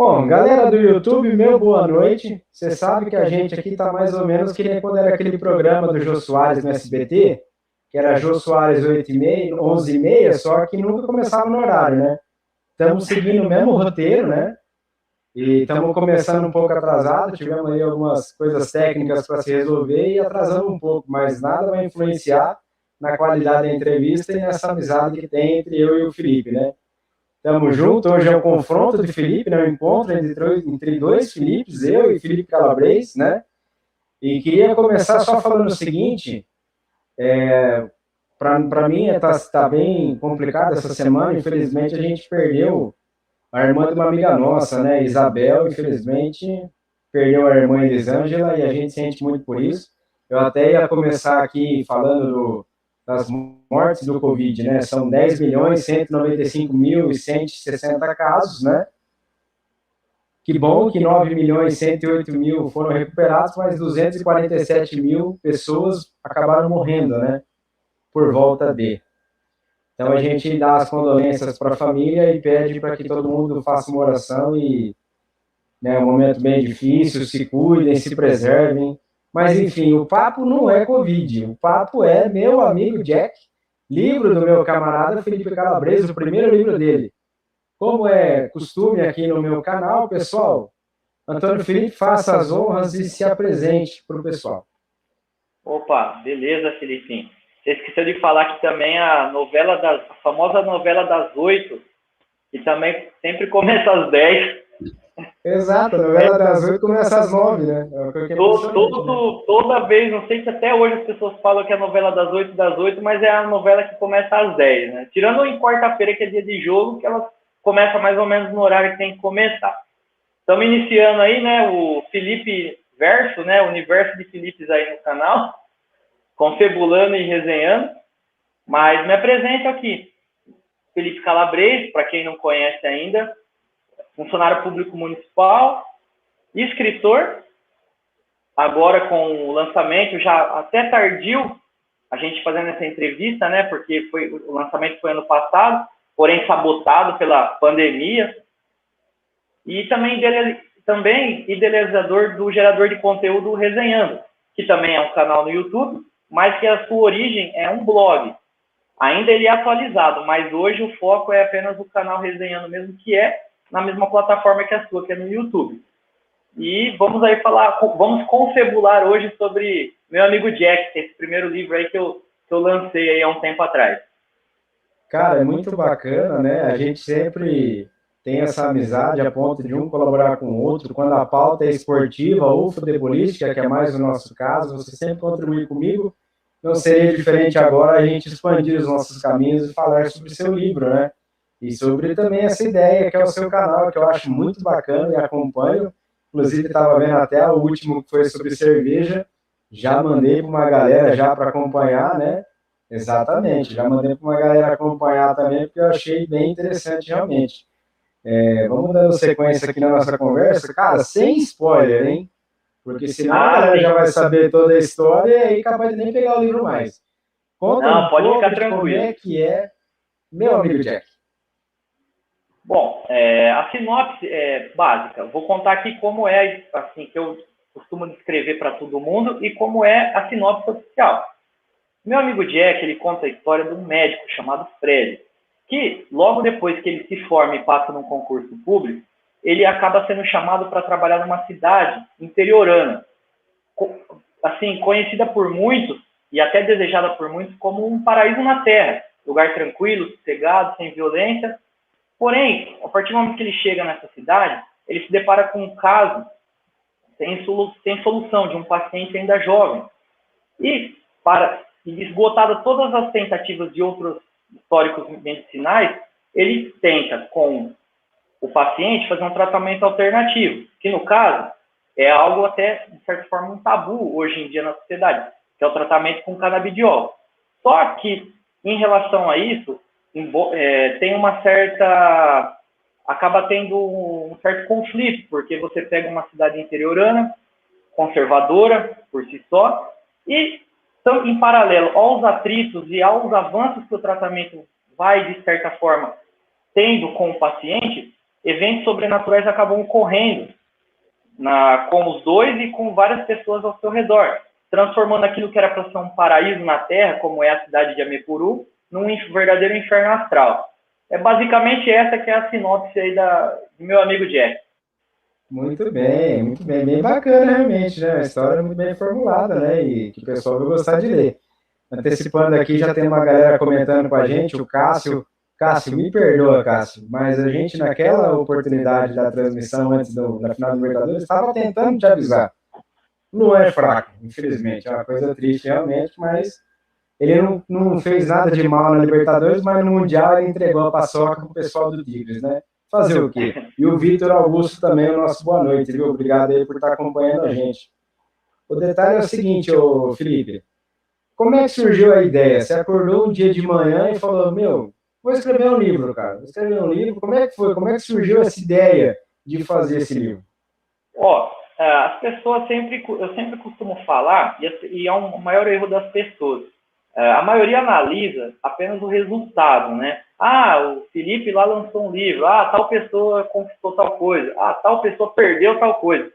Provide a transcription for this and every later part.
Bom, galera do YouTube, meu boa noite. Você sabe que a gente aqui está mais ou menos que nem quando era aquele programa do Jô Soares no SBT, que era Jô Soares 8h30, 11h30, só que nunca começava no horário, né? Estamos seguindo o mesmo roteiro, né? E estamos começando um pouco atrasado, tivemos aí algumas coisas técnicas para se resolver e atrasando um pouco, mas nada vai influenciar na qualidade da entrevista e nessa amizade que tem entre eu e o Felipe, né? Tamo junto, hoje é um confronto de Felipe, né? Um encontro entre dois Filipes, eu e Felipe Calabres, né? E queria começar só falando o seguinte, para mim tá bem complicado essa semana, infelizmente a gente perdeu a irmã de uma amiga nossa, né? Isabel, infelizmente, perdeu a irmã Elisângela e a gente sente muito por isso. Eu até ia começar aqui falando das mortes do Covid, né? São 10.195.160 casos, né? Que bom que 9.108.000 foram recuperados, mas 247.000 pessoas acabaram morrendo, né? Por volta de. Então a gente dá as condolências para a família e pede para que todo mundo faça uma oração e, né, um momento bem difícil, se cuidem, se preservem. Mas enfim, o papo não é Covid, o papo é meu amigo Jack, livro do meu camarada Felipe Calabres, o primeiro livro dele. Como é costume aqui no meu canal, pessoal, Antônio Felipe, faça as honras e se apresente para o pessoal. Opa, beleza, Felipinho. Você esqueceu de falar que também a famosa novela das 8, que também sempre começa às 10. Exato, a novela das 8 começa às 9, né? Toda vez, não sei se até hoje as pessoas falam que é a novela das 8, mas é a novela que começa às 10, né? Tirando em quarta-feira, que é dia de jogo, que ela começa mais ou menos no horário que tem que começar. Estamos iniciando aí, né, o Felipe Verso, né, o universo de Filipes aí no canal, confabulando e resenhando, mas me apresento aqui. Felipe Calabres, para quem não conhece ainda, funcionário público municipal, escritor, agora com o lançamento, já até tardio, a gente fazendo essa entrevista, né, porque o lançamento foi ano passado, porém sabotado pela pandemia, e também idealizador do gerador de conteúdo Resenhando, que também é um canal no YouTube, mas que a sua origem é um blog. Ainda ele é atualizado, mas hoje o foco é apenas o canal Resenhando mesmo, que é na mesma plataforma que a sua, que é no YouTube. E vamos aí vamos confabular hoje sobre meu amigo Jack, que é esse primeiro livro aí que eu lancei aí há um tempo atrás. Cara, é muito bacana, né? A gente sempre tem essa amizade a ponto de um colaborar com o outro. Quando a pauta é esportiva ou futebolística, que é mais o nosso caso, você sempre contribui comigo. Não seria diferente agora a gente expandir os nossos caminhos e falar sobre o seu livro, né? E sobre também essa ideia que é o seu canal, que eu acho muito bacana e acompanho. Inclusive, estava vendo até o último que foi sobre cerveja. Já mandei para uma galera já para acompanhar, né? Exatamente, já mandei para uma galera acompanhar também, porque eu achei bem interessante realmente. Vamos dando sequência aqui na nossa conversa, cara, sem spoiler, hein? Porque senão a galera já vai saber toda a história e aí capaz de nem pegar o livro mais. Conta um pouco de como é que é meu amigo Jack. Bom, a sinopse é básica. Vou contar aqui como é, assim, que eu costumo descrever para todo mundo e como é a sinopse oficial. Meu amigo Jack, ele conta a história de um médico chamado Fred, que logo depois que ele se forma e passa num concurso público, ele acaba sendo chamado para trabalhar numa cidade interiorana, assim, conhecida por muitos e até desejada por muitos como um paraíso na Terra, lugar tranquilo, sossegado, sem violência. Porém, a partir do momento que ele chega nessa cidade, ele se depara com um caso sem solução de um paciente ainda jovem. E, esgotadas todas as tentativas de outros históricos medicinais, ele tenta, com o paciente, fazer um tratamento alternativo, que no caso é algo até, de certa forma, um tabu hoje em dia na sociedade, que é o tratamento com canabidiol. Só que, em relação a isso, tem uma certa... acaba tendo um certo conflito, porque você pega uma cidade interiorana, conservadora por si só, e então, em paralelo aos atritos e aos avanços que o tratamento vai, de certa forma, tendo com o paciente, eventos sobrenaturais acabam ocorrendo com os dois e com várias pessoas ao seu redor, transformando aquilo que era para ser um paraíso na Terra, como é a cidade de Amepuru, num verdadeiro inferno astral. É basicamente essa que é a sinopse aí do meu amigo Jack. Muito bem, bem bacana realmente, né? Uma história muito bem formulada, né? E que o pessoal vai gostar de ler. Antecipando aqui, já tem uma galera comentando com a gente, o Cássio. Cássio, me perdoa, Cássio, mas a gente, naquela oportunidade da transmissão antes da final do Libertadores, estava tentando te avisar. Não é fraco, infelizmente, é uma coisa triste realmente, mas ele não fez nada de mal na Libertadores, mas no Mundial ele entregou a paçoca pro pessoal do Tigres, né? Fazer o quê? E o Vitor Augusto também, o nosso boa noite, viu? Obrigado aí por estar acompanhando a gente. O detalhe é o seguinte, ô Felipe, como é que surgiu a ideia? Você acordou um dia de manhã e falou, meu, vou escrever um livro, cara. Vou escrever um livro. Como é que foi? Como é que surgiu essa ideia de fazer esse livro? As pessoas eu sempre costumo falar, e é um maior erro das pessoas. A maioria analisa apenas o resultado, né? O Felipe lá lançou um livro, tal pessoa conquistou tal coisa, tal pessoa perdeu tal coisa.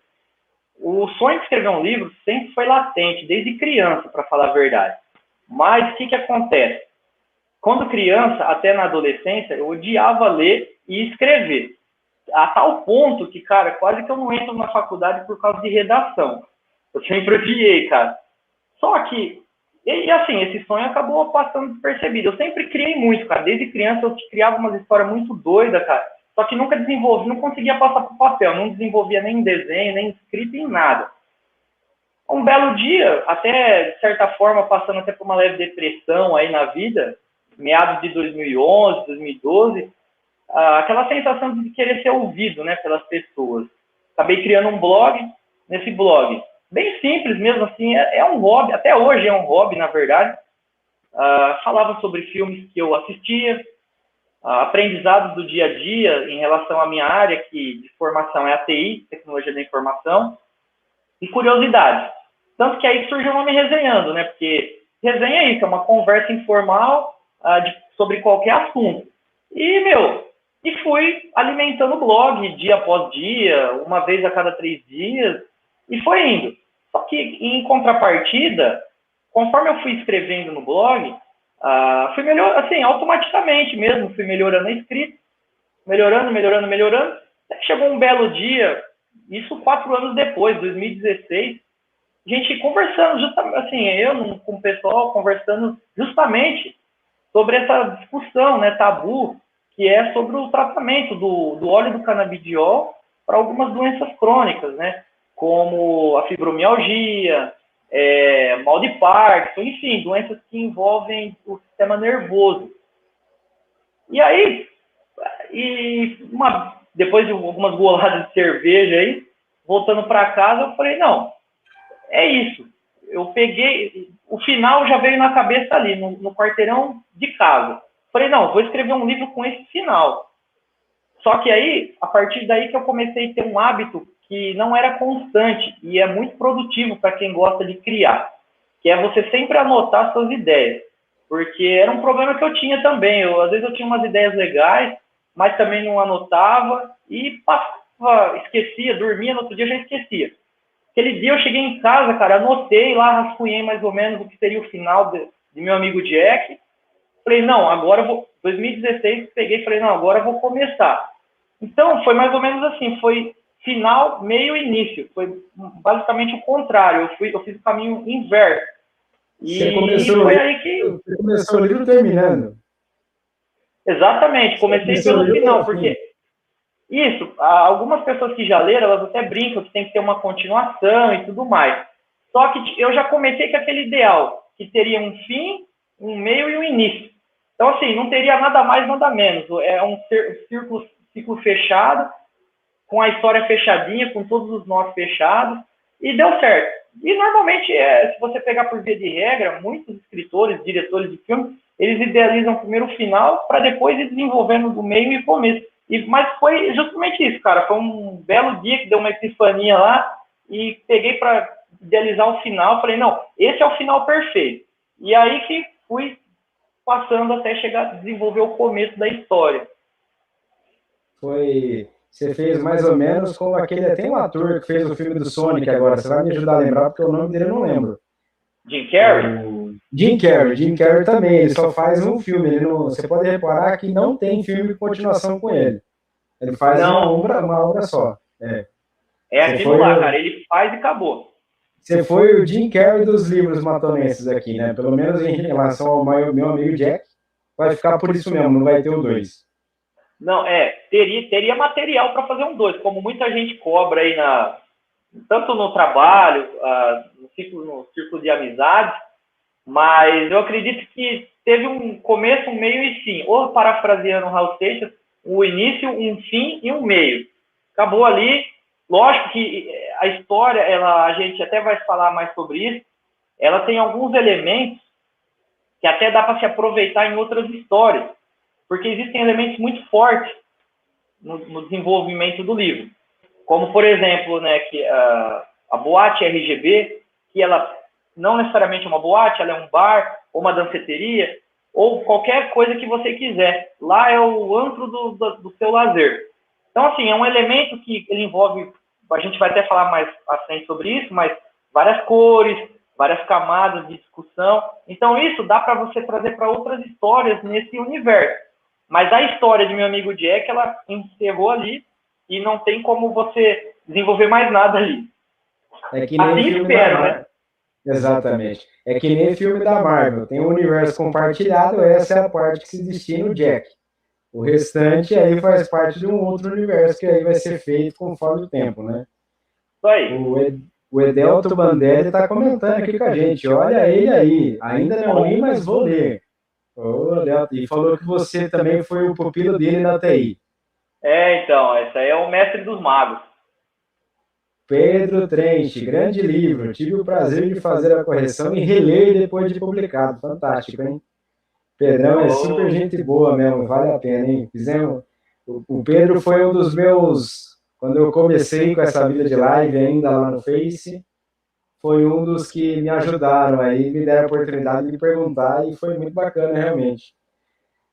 O sonho de escrever um livro sempre foi latente, desde criança, para falar a verdade. Mas o que acontece? Quando criança, até na adolescência, eu odiava ler e escrever. A tal ponto que, cara, quase que eu não entro na faculdade por causa de redação. Eu sempre odiei, cara. Só que, assim, esse sonho acabou passando despercebido. Eu sempre criei muito, cara. Desde criança eu criava umas histórias muito doidas, cara. Só que nunca desenvolvi, não conseguia passar para o papel. Não desenvolvia nem em desenho, nem escrito, em nada. Um belo dia, até, de certa forma, passando até por uma leve depressão aí na vida, meados de 2011, 2012, aquela sensação de querer ser ouvido, né, pelas pessoas. Acabei criando um blog. Nesse blog, bem simples mesmo, assim, é um hobby, até hoje é um hobby, na verdade. Falava sobre filmes que eu assistia, aprendizados do dia a dia em relação à minha área, que de formação é a TI, Tecnologia da Informação, e curiosidades. Tanto que aí surgiu o nome Resenhando, né, porque resenha é isso, é uma conversa informal sobre qualquer assunto. E fui alimentando o blog dia após dia, uma vez a cada 3 dias, e foi indo. Só que, em contrapartida, conforme eu fui escrevendo no blog, fui melhorando, assim, automaticamente mesmo, fui melhorando a escrita, melhorando. Até que chegou um belo dia, isso 4 anos depois, 2016, a gente conversando, justamente, assim, eu com o pessoal conversando justamente sobre essa discussão, né, tabu, que é sobre o tratamento do óleo do canabidiol para algumas doenças crônicas, né, como a fibromialgia, mal de Parkinson, enfim, doenças que envolvem o sistema nervoso. E aí, depois de algumas goladas de cerveja aí, voltando para casa, eu falei, não, é isso. Eu peguei, o final já veio na cabeça ali, no quarteirão de casa. Falei, não, vou escrever um livro com esse final. Só que aí, a partir daí que eu comecei a ter um hábito que não era constante e é muito produtivo para quem gosta de criar, que é você sempre anotar suas ideias. Porque era um problema que eu tinha também. Às vezes eu tinha umas ideias legais, mas também não anotava e passava, esquecia, dormia, no outro dia já esquecia. Aquele dia eu cheguei em casa, cara, anotei lá, rascunhei mais ou menos o que seria o final de meu amigo Jack. Falei, não, agora eu vou... 2016, peguei e falei, não, agora eu vou começar. Então, foi mais ou menos assim, foi final, meio e início. Foi basicamente o contrário, eu fiz o caminho inverso. Você começou o livro terminando. Exatamente, comecei pelo final, porque... Isso, algumas pessoas que já leram, elas até brincam que tem que ter uma continuação e tudo mais. Só que eu já comecei com aquele ideal, que teria um fim, um meio e um início. Então, assim, não teria nada mais, nada menos. É um ciclo fechado, com a história fechadinha, com todos os nós fechados, e deu certo. E, normalmente, se você pegar por via de regra, muitos escritores, diretores de filme, eles idealizam primeiro o final, para depois ir desenvolvendo do meio e começo. Mas foi justamente isso, cara. Foi um belo dia que deu uma epifania lá, e peguei para idealizar o final, falei, não, esse é o final perfeito. E aí que fui passando até chegar a desenvolver o começo da história. Foi você fez mais ou menos como aquele, tem um ator que fez o filme do Sonic agora, você vai me ajudar a lembrar, porque o nome dele eu não lembro. Jim Carrey? O Jim Carrey também, ele só faz um filme, ele não, você pode reparar que não tem filme de continuação com ele. Ele faz Não, uma obra só. É. é Você aquilo foi, lá, cara. Ele faz e acabou. você foi o Jim Carrey dos livros matonenses aqui, né? Pelo menos em relação ao meu amigo Jack, vai ficar por isso mesmo, não vai ter o 2. Não, teria material para fazer um 2, como muita gente cobra aí tanto no trabalho, no círculo de amizades, mas eu acredito que teve um começo, um meio e fim. Ou parafraseando o Raul Seixas, um início, um fim e um meio. Acabou ali. Lógico que a história, a gente até vai falar mais sobre isso, ela tem alguns elementos que até dá para se aproveitar em outras histórias, porque existem elementos muito fortes no desenvolvimento do livro. Como, por exemplo, né, que a boate RGB, que ela não necessariamente é uma boate, ela é um bar, ou uma danceteria, ou qualquer coisa que você quiser. Lá é o antro do seu lazer. Então, assim, é um elemento que ele envolve, a gente vai até falar mais à frente sobre isso, mas várias cores, várias camadas de discussão. Então, isso dá para você trazer para outras histórias nesse universo. Mas a história de meu amigo Jack, ela encerrou ali e não tem como você desenvolver mais nada ali. É que nem Assim filme da espero, né? Marvel. Exatamente. É que nem filme da Marvel. Tem um universo compartilhado, essa é a parte que se destina o Jack. O restante aí faz parte de um outro universo que aí vai ser feito conforme o tempo, né? Isso aí. O Edelto Bandelli está comentando aqui com a gente. Olha ele aí. Ainda não li, mas vou ler. Ô, Edelto, e falou que você também foi o pupilo dele na TI. Então, esse aí é o mestre dos magos. Pedro Trench, grande livro. Tive o prazer de fazer a correção e reler depois de publicado. Fantástico, hein? Pedrão é super gente boa mesmo, vale a pena, hein? Fizemos. O Pedro foi um dos meus. Quando eu comecei com essa vida de live ainda lá no Face, foi um dos que me ajudaram aí, me deram a oportunidade de perguntar e foi muito bacana realmente.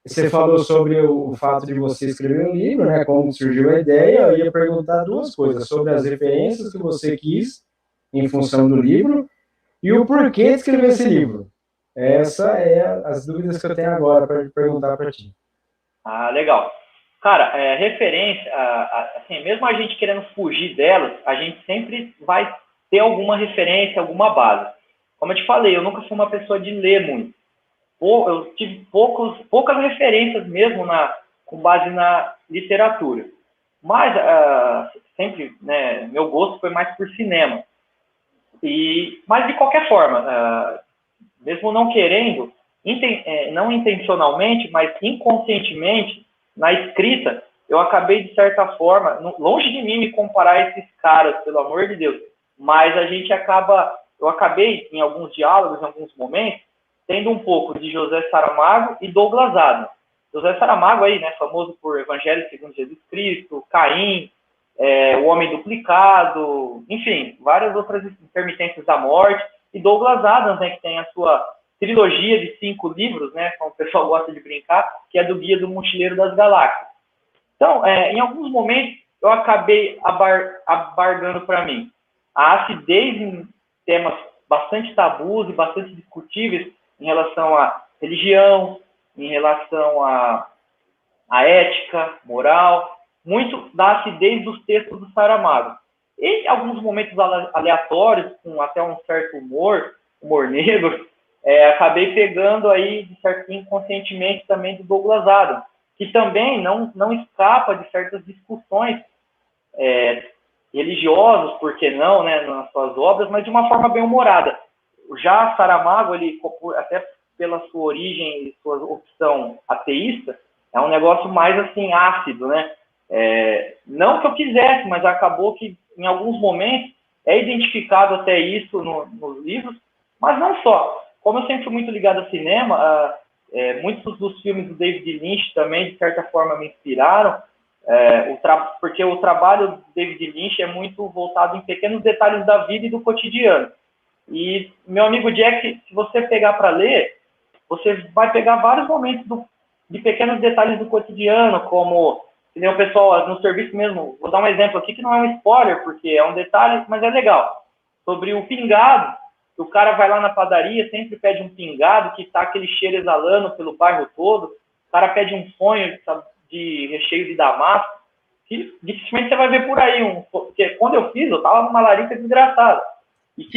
Você falou sobre o fato de você escrever um livro, né? Como surgiu a ideia, eu ia perguntar duas coisas, sobre as referências que você quis em função do livro e o porquê de escrever esse livro. Essa é as dúvidas que eu tenho agora para perguntar para ti. Ah, legal. Cara, referência, assim, mesmo a gente querendo fugir delas, a gente sempre vai ter alguma referência, alguma base. Como eu te falei, eu nunca fui uma pessoa de ler muito. Eu tive poucas referências mesmo com base na literatura. Mas sempre, né, meu gosto foi mais por cinema. Mas de qualquer forma, mesmo não querendo, não intencionalmente, mas inconscientemente, na escrita, eu acabei, de certa forma, longe de mim me comparar a esses caras, pelo amor de Deus, mas eu acabei, em alguns diálogos, em alguns momentos, tendo um pouco de José Saramago e Douglas Adams. José Saramago aí, né, famoso por Evangelho segundo Jesus Cristo, Caim, O Homem Duplicado, enfim, várias outras intermitências da morte, e Douglas Adams, né, que tem a sua trilogia de 5 livros, né, como o pessoal gosta de brincar, que é do Guia do Mochileiro das Galáxias. Então, em alguns momentos, eu acabei abargando para mim a acidez em temas bastante tabus e bastante discutíveis em relação à religião, em relação à ética, moral, muito da acidez dos textos do Saramago. E alguns momentos aleatórios, com até um certo humor negro, acabei pegando aí, de certo, inconscientemente também do Douglas Adams, que também não escapa de certas discussões religiosas, por que não, né, nas suas obras, mas de uma forma bem humorada. Já Saramago, ele, até pela sua origem e sua opção ateísta, é um negócio mais assim ácido, né? Não que eu quisesse, mas acabou que em alguns momentos é identificado até isso nos livros, mas não só. Como eu sempre fui muito ligado a cinema, muitos dos filmes do David Lynch também, de certa forma, me inspiraram, porque o trabalho do David Lynch é muito voltado em pequenos detalhes da vida e do cotidiano. E, meu amigo Jack, se você pegar para ler, você vai pegar vários momentos de pequenos detalhes do cotidiano, como que nem o pessoal no serviço mesmo, vou dar um exemplo aqui que não é um spoiler, porque é um detalhe, mas é legal. Sobre o pingado, o cara vai lá na padaria, sempre pede um pingado, que tá aquele cheiro exalando pelo bairro todo, o cara pede um sonho de recheio de damasco, que dificilmente você vai ver por aí. Porque quando eu fiz, eu tava numa larica desgraçada. E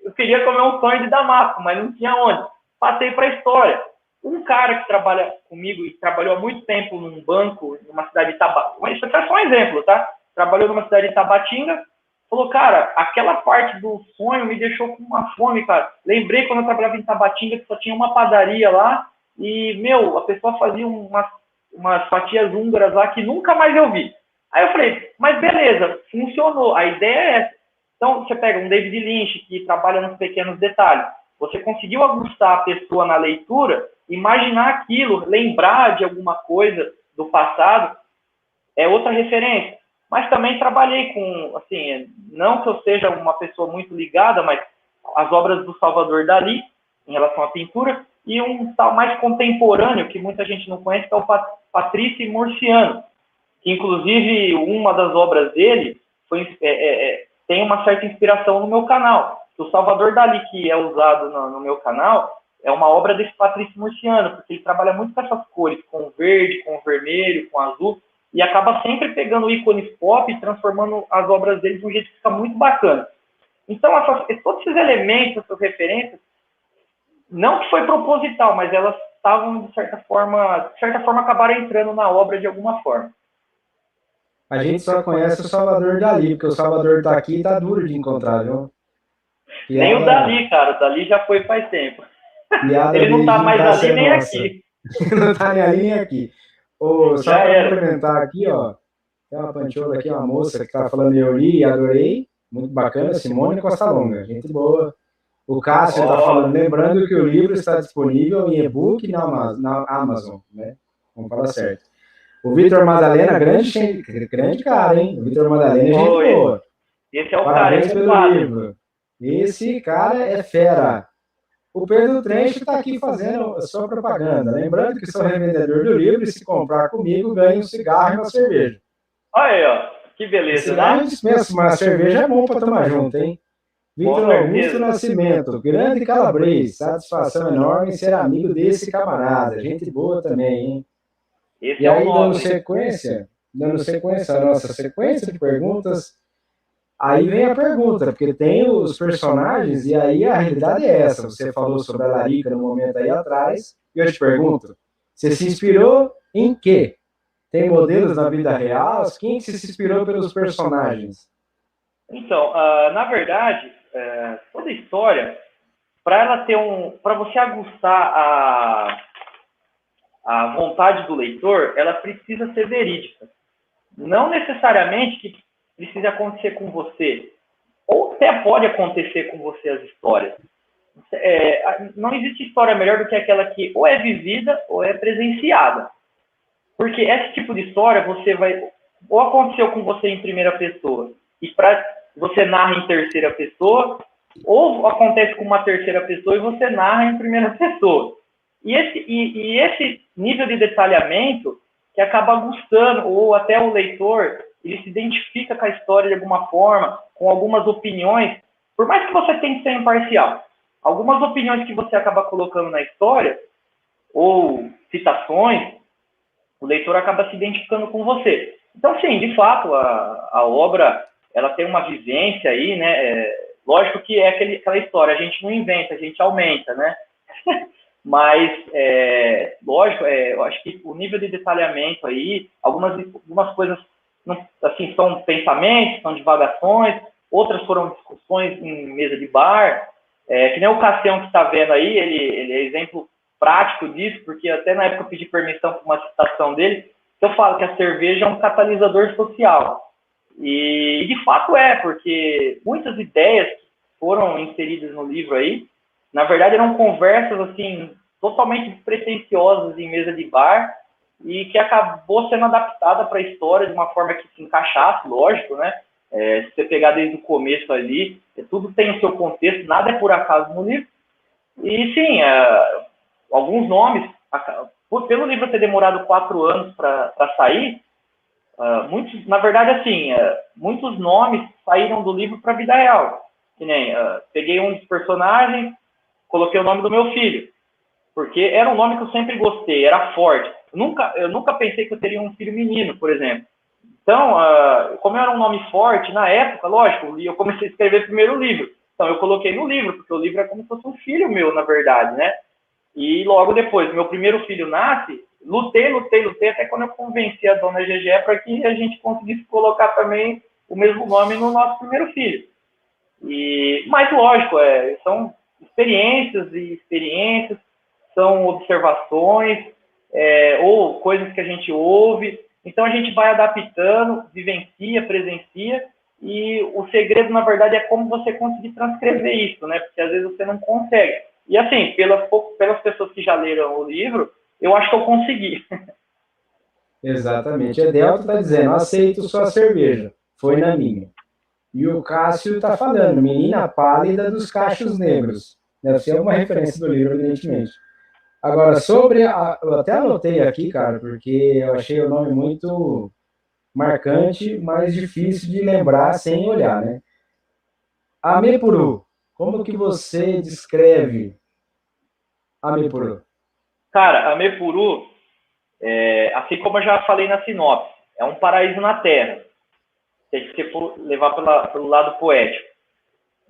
eu queria comer um sonho de damasco, mas não tinha onde. Passei para a história. Um cara que trabalha comigo e trabalhou há muito tempo num banco, numa cidade de Tabatinga, isso é só um exemplo, tá? Trabalhou numa cidade de Tabatinga, falou, cara, aquela parte do sonho me deixou com uma fome, cara. Lembrei quando eu trabalhava em Tabatinga que só tinha uma padaria lá e, meu, a pessoa fazia umas fatias húngaras lá que nunca mais eu vi. Aí eu falei, mas beleza, funcionou, a ideia é essa. Então, você pega um David Lynch, que trabalha nos pequenos detalhes. Você conseguiu aguçar a pessoa na leitura, imaginar aquilo, lembrar de alguma coisa do passado, é outra referência. Mas também trabalhei com, assim, não que eu seja uma pessoa muito ligada, mas as obras do Salvador Dalí, em relação à pintura, e um tal mais contemporâneo, que muita gente não conhece, que é o Patrício Murciano, que inclusive uma das obras dele tem uma certa inspiração no meu canal. O Salvador Dalí, que é usado no meu canal, é uma obra desse Patrício Murciano, porque ele trabalha muito com essas cores, com o verde, com o vermelho, com o azul, e acaba sempre pegando ícones pop e transformando as obras dele de um jeito que fica muito bacana. Então, todos esses elementos, essas referências, não que foi proposital, mas elas estavam, de certa forma, acabaram entrando na obra de alguma forma. A gente só conhece o Salvador Dalí, porque o Salvador tá aqui e tá duro de encontrar, viu? Nem o Dalí, cara. O Dalí já foi faz tempo. Ele não tá mais ali nem aqui. Não tá nem ali nem aqui. Só para complementar aqui, ó. Tem uma panchola aqui, uma moça que tá falando, eu li e adorei. Muito bacana, Simone Costa Longa. Gente boa. O Cássio tá falando, lembrando que o livro está disponível em e-book na Amazon, né? Vamos falar certo. O Vitor Madalena, grande cara, hein? O Vitor Madalena é gente boa. Esse é o Parabéns cara, pelo livro. Esse cara é fera. O Pedro Trench está aqui fazendo a sua propaganda. Lembrando que sou revendedor do livro e se comprar comigo, ganha um cigarro e uma cerveja. Olha aí, ó. Que beleza, cigarro né? Dispenso, mas a cerveja é bom para tomar junto, hein? Vitor Augusto Nascimento, grande calabrês. Satisfação enorme em ser amigo desse camarada. Gente boa também, hein? Esse e aí, dando sequência à nossa sequência de perguntas, aí vem a pergunta, porque tem os personagens, e aí a realidade é essa. Você falou sobre a Larica no momento aí atrás, e eu te pergunto, você se inspirou em quê? Tem modelos na vida real? Quem se inspirou pelos personagens? Então, na verdade, toda história, para você aguçar a vontade do leitor, ela precisa ser verídica. Não necessariamente que precise acontecer com você, ou até pode acontecer com você as histórias. Não existe história melhor do que aquela que ou é vivida ou é presenciada. Porque esse tipo de história ou aconteceu com você em primeira pessoa e você narra em terceira pessoa, ou acontece com uma terceira pessoa e você narra em primeira pessoa. E esse nível de detalhamento que acaba gostando, ou até o leitor, ele se identifica com a história de alguma forma, com algumas opiniões, por mais que você tente ser imparcial, algumas opiniões que você acaba colocando na história, ou citações, o leitor acaba se identificando com você. Então, sim, de fato, a obra ela tem uma vivência aí, né? Lógico que é aquela história, a gente não inventa, a gente aumenta, né? Mas, lógico, eu acho que o nível de detalhamento aí, algumas coisas assim, são pensamentos, são divagações, outras foram discussões em mesa de bar, que nem o Cassião que está vendo aí, ele é exemplo prático disso, porque até na época eu pedi permissão para uma citação dele, que eu falo que a cerveja é um catalisador social. E de fato porque muitas ideias que foram inseridas no livro aí, na verdade eram conversas assim, totalmente despretensiosas em mesa de bar, e que acabou sendo adaptada para a história de uma forma que se encaixasse, lógico, né? Se você pegar desde o começo ali, tudo tem o seu contexto, nada é por acaso no livro. E sim, alguns nomes pelo livro ter demorado 4 anos para sair, muitos, na verdade, assim, muitos nomes saíram do livro para a vida real. Que nem, peguei um dos personagens, coloquei o nome do meu filho, porque era um nome que eu sempre gostei, era forte. Eu nunca pensei que eu teria um filho menino, por exemplo. Então, como era um nome forte, na época, lógico, eu comecei a escrever primeiro o livro. Então, eu coloquei no livro, porque o livro é como se fosse um filho meu, na verdade, né? E logo depois, meu primeiro filho nasce, lutei, até quando eu convenci a dona GG para que a gente conseguisse colocar também o mesmo nome no nosso primeiro filho. Mas, lógico, são experiências e experiências, são observações, ou coisas que a gente ouve. Então, a gente vai adaptando, vivencia, presencia, e o segredo, na verdade, é como você conseguir transcrever isso, né? Porque às vezes você não consegue. E assim, pelas pessoas que já leram o livro, eu acho que eu consegui. Exatamente. A Delta está dizendo, aceito sua cerveja. Foi na minha. E o Cássio está falando, Menina Pálida dos Cachos Negros. Deve ser uma referência do livro, evidentemente. Agora, eu até anotei aqui, cara, porque eu achei o nome muito marcante, mas difícil de lembrar sem olhar, né? Amepuru. Como que você descreve Amepuru? Cara, Amepuru, assim como eu já falei na sinopse, é um paraíso na Terra. Tem que levar pelo lado poético.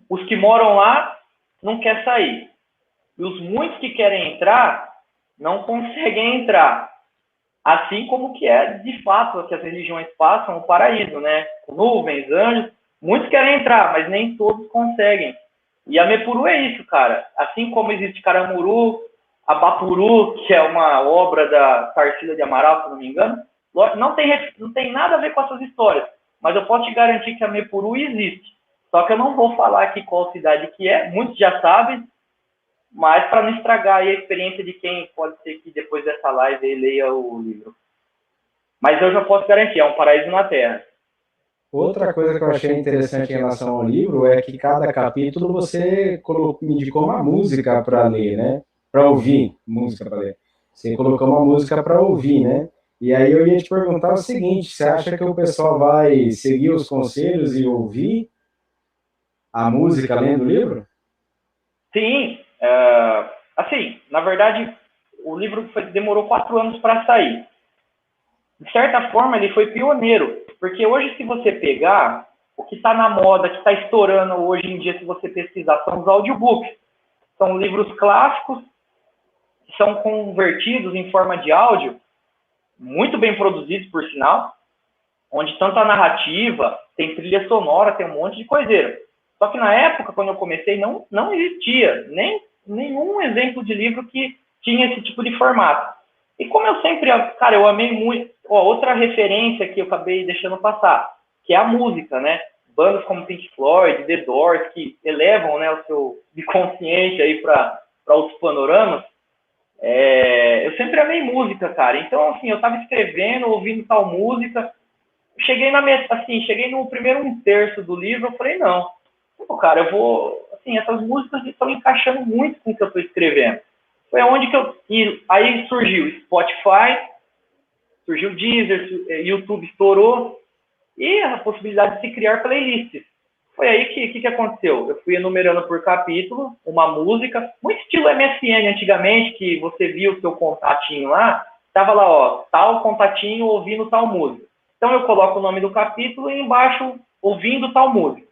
Os que moram lá não querem sair. E os muitos que querem entrar não conseguem entrar. Assim como que é, de fato, que as religiões passam, o paraíso, né? Nuvens, anjos, muitos querem entrar, mas nem todos conseguem. E Amepuru é isso, cara. Assim como existe Caramuru, Abapuru, que é uma obra da Tarsila de Amaral, se não me engano, não tem nada a ver com essas histórias. Mas eu posso te garantir que Amepuru existe. Só que eu não vou falar aqui qual cidade que é, muitos já sabem, mas para não estragar aí a experiência de quem pode ser que depois dessa live leia o livro. Mas eu já posso garantir, é um paraíso na Terra. Outra coisa que eu achei interessante em relação ao livro é que cada capítulo você me indicou uma música para ler, né? Para ouvir, música para ler. Você colocou uma música para ouvir, né? E aí eu ia te perguntar o seguinte, você acha que o pessoal vai seguir os conselhos e ouvir a música lendo o livro? Sim, assim, na verdade, o livro demorou 4 anos para sair. De certa forma, ele foi pioneiro, porque hoje, se você pegar, o que está na moda, que está estourando hoje em dia, se você pesquisar, são os audiobooks. São livros clássicos, que são convertidos em forma de áudio, muito bem produzidos, por sinal, onde tanto a narrativa, tem trilha sonora, tem um monte de coiseira. Só que na época, quando eu comecei, não existia nenhum exemplo de livro que tinha esse tipo de formato. E como eu sempre, cara, eu amei muito. Outra referência que eu acabei deixando passar, que é a música, né? Bandas como Pink Floyd, The Doors, que elevam, né, o seu inconsciente aí para outros panoramas. Eu sempre amei música, cara. Então, assim, eu estava escrevendo, ouvindo tal música. Cheguei no primeiro 1/3 do livro, eu falei, não, pô, cara, eu vou, assim, essas músicas estão encaixando muito com o que eu estou escrevendo. Foi onde que aí surgiu Spotify, surgiu Deezer, YouTube estourou, e a possibilidade de se criar playlists. Foi aí que aconteceu. Eu fui enumerando por capítulo uma música, muito estilo MSN antigamente, que você via o seu contatinho lá, estava lá, ó, tal contatinho ouvindo tal música. Então eu coloco o nome do capítulo e embaixo ouvindo tal música.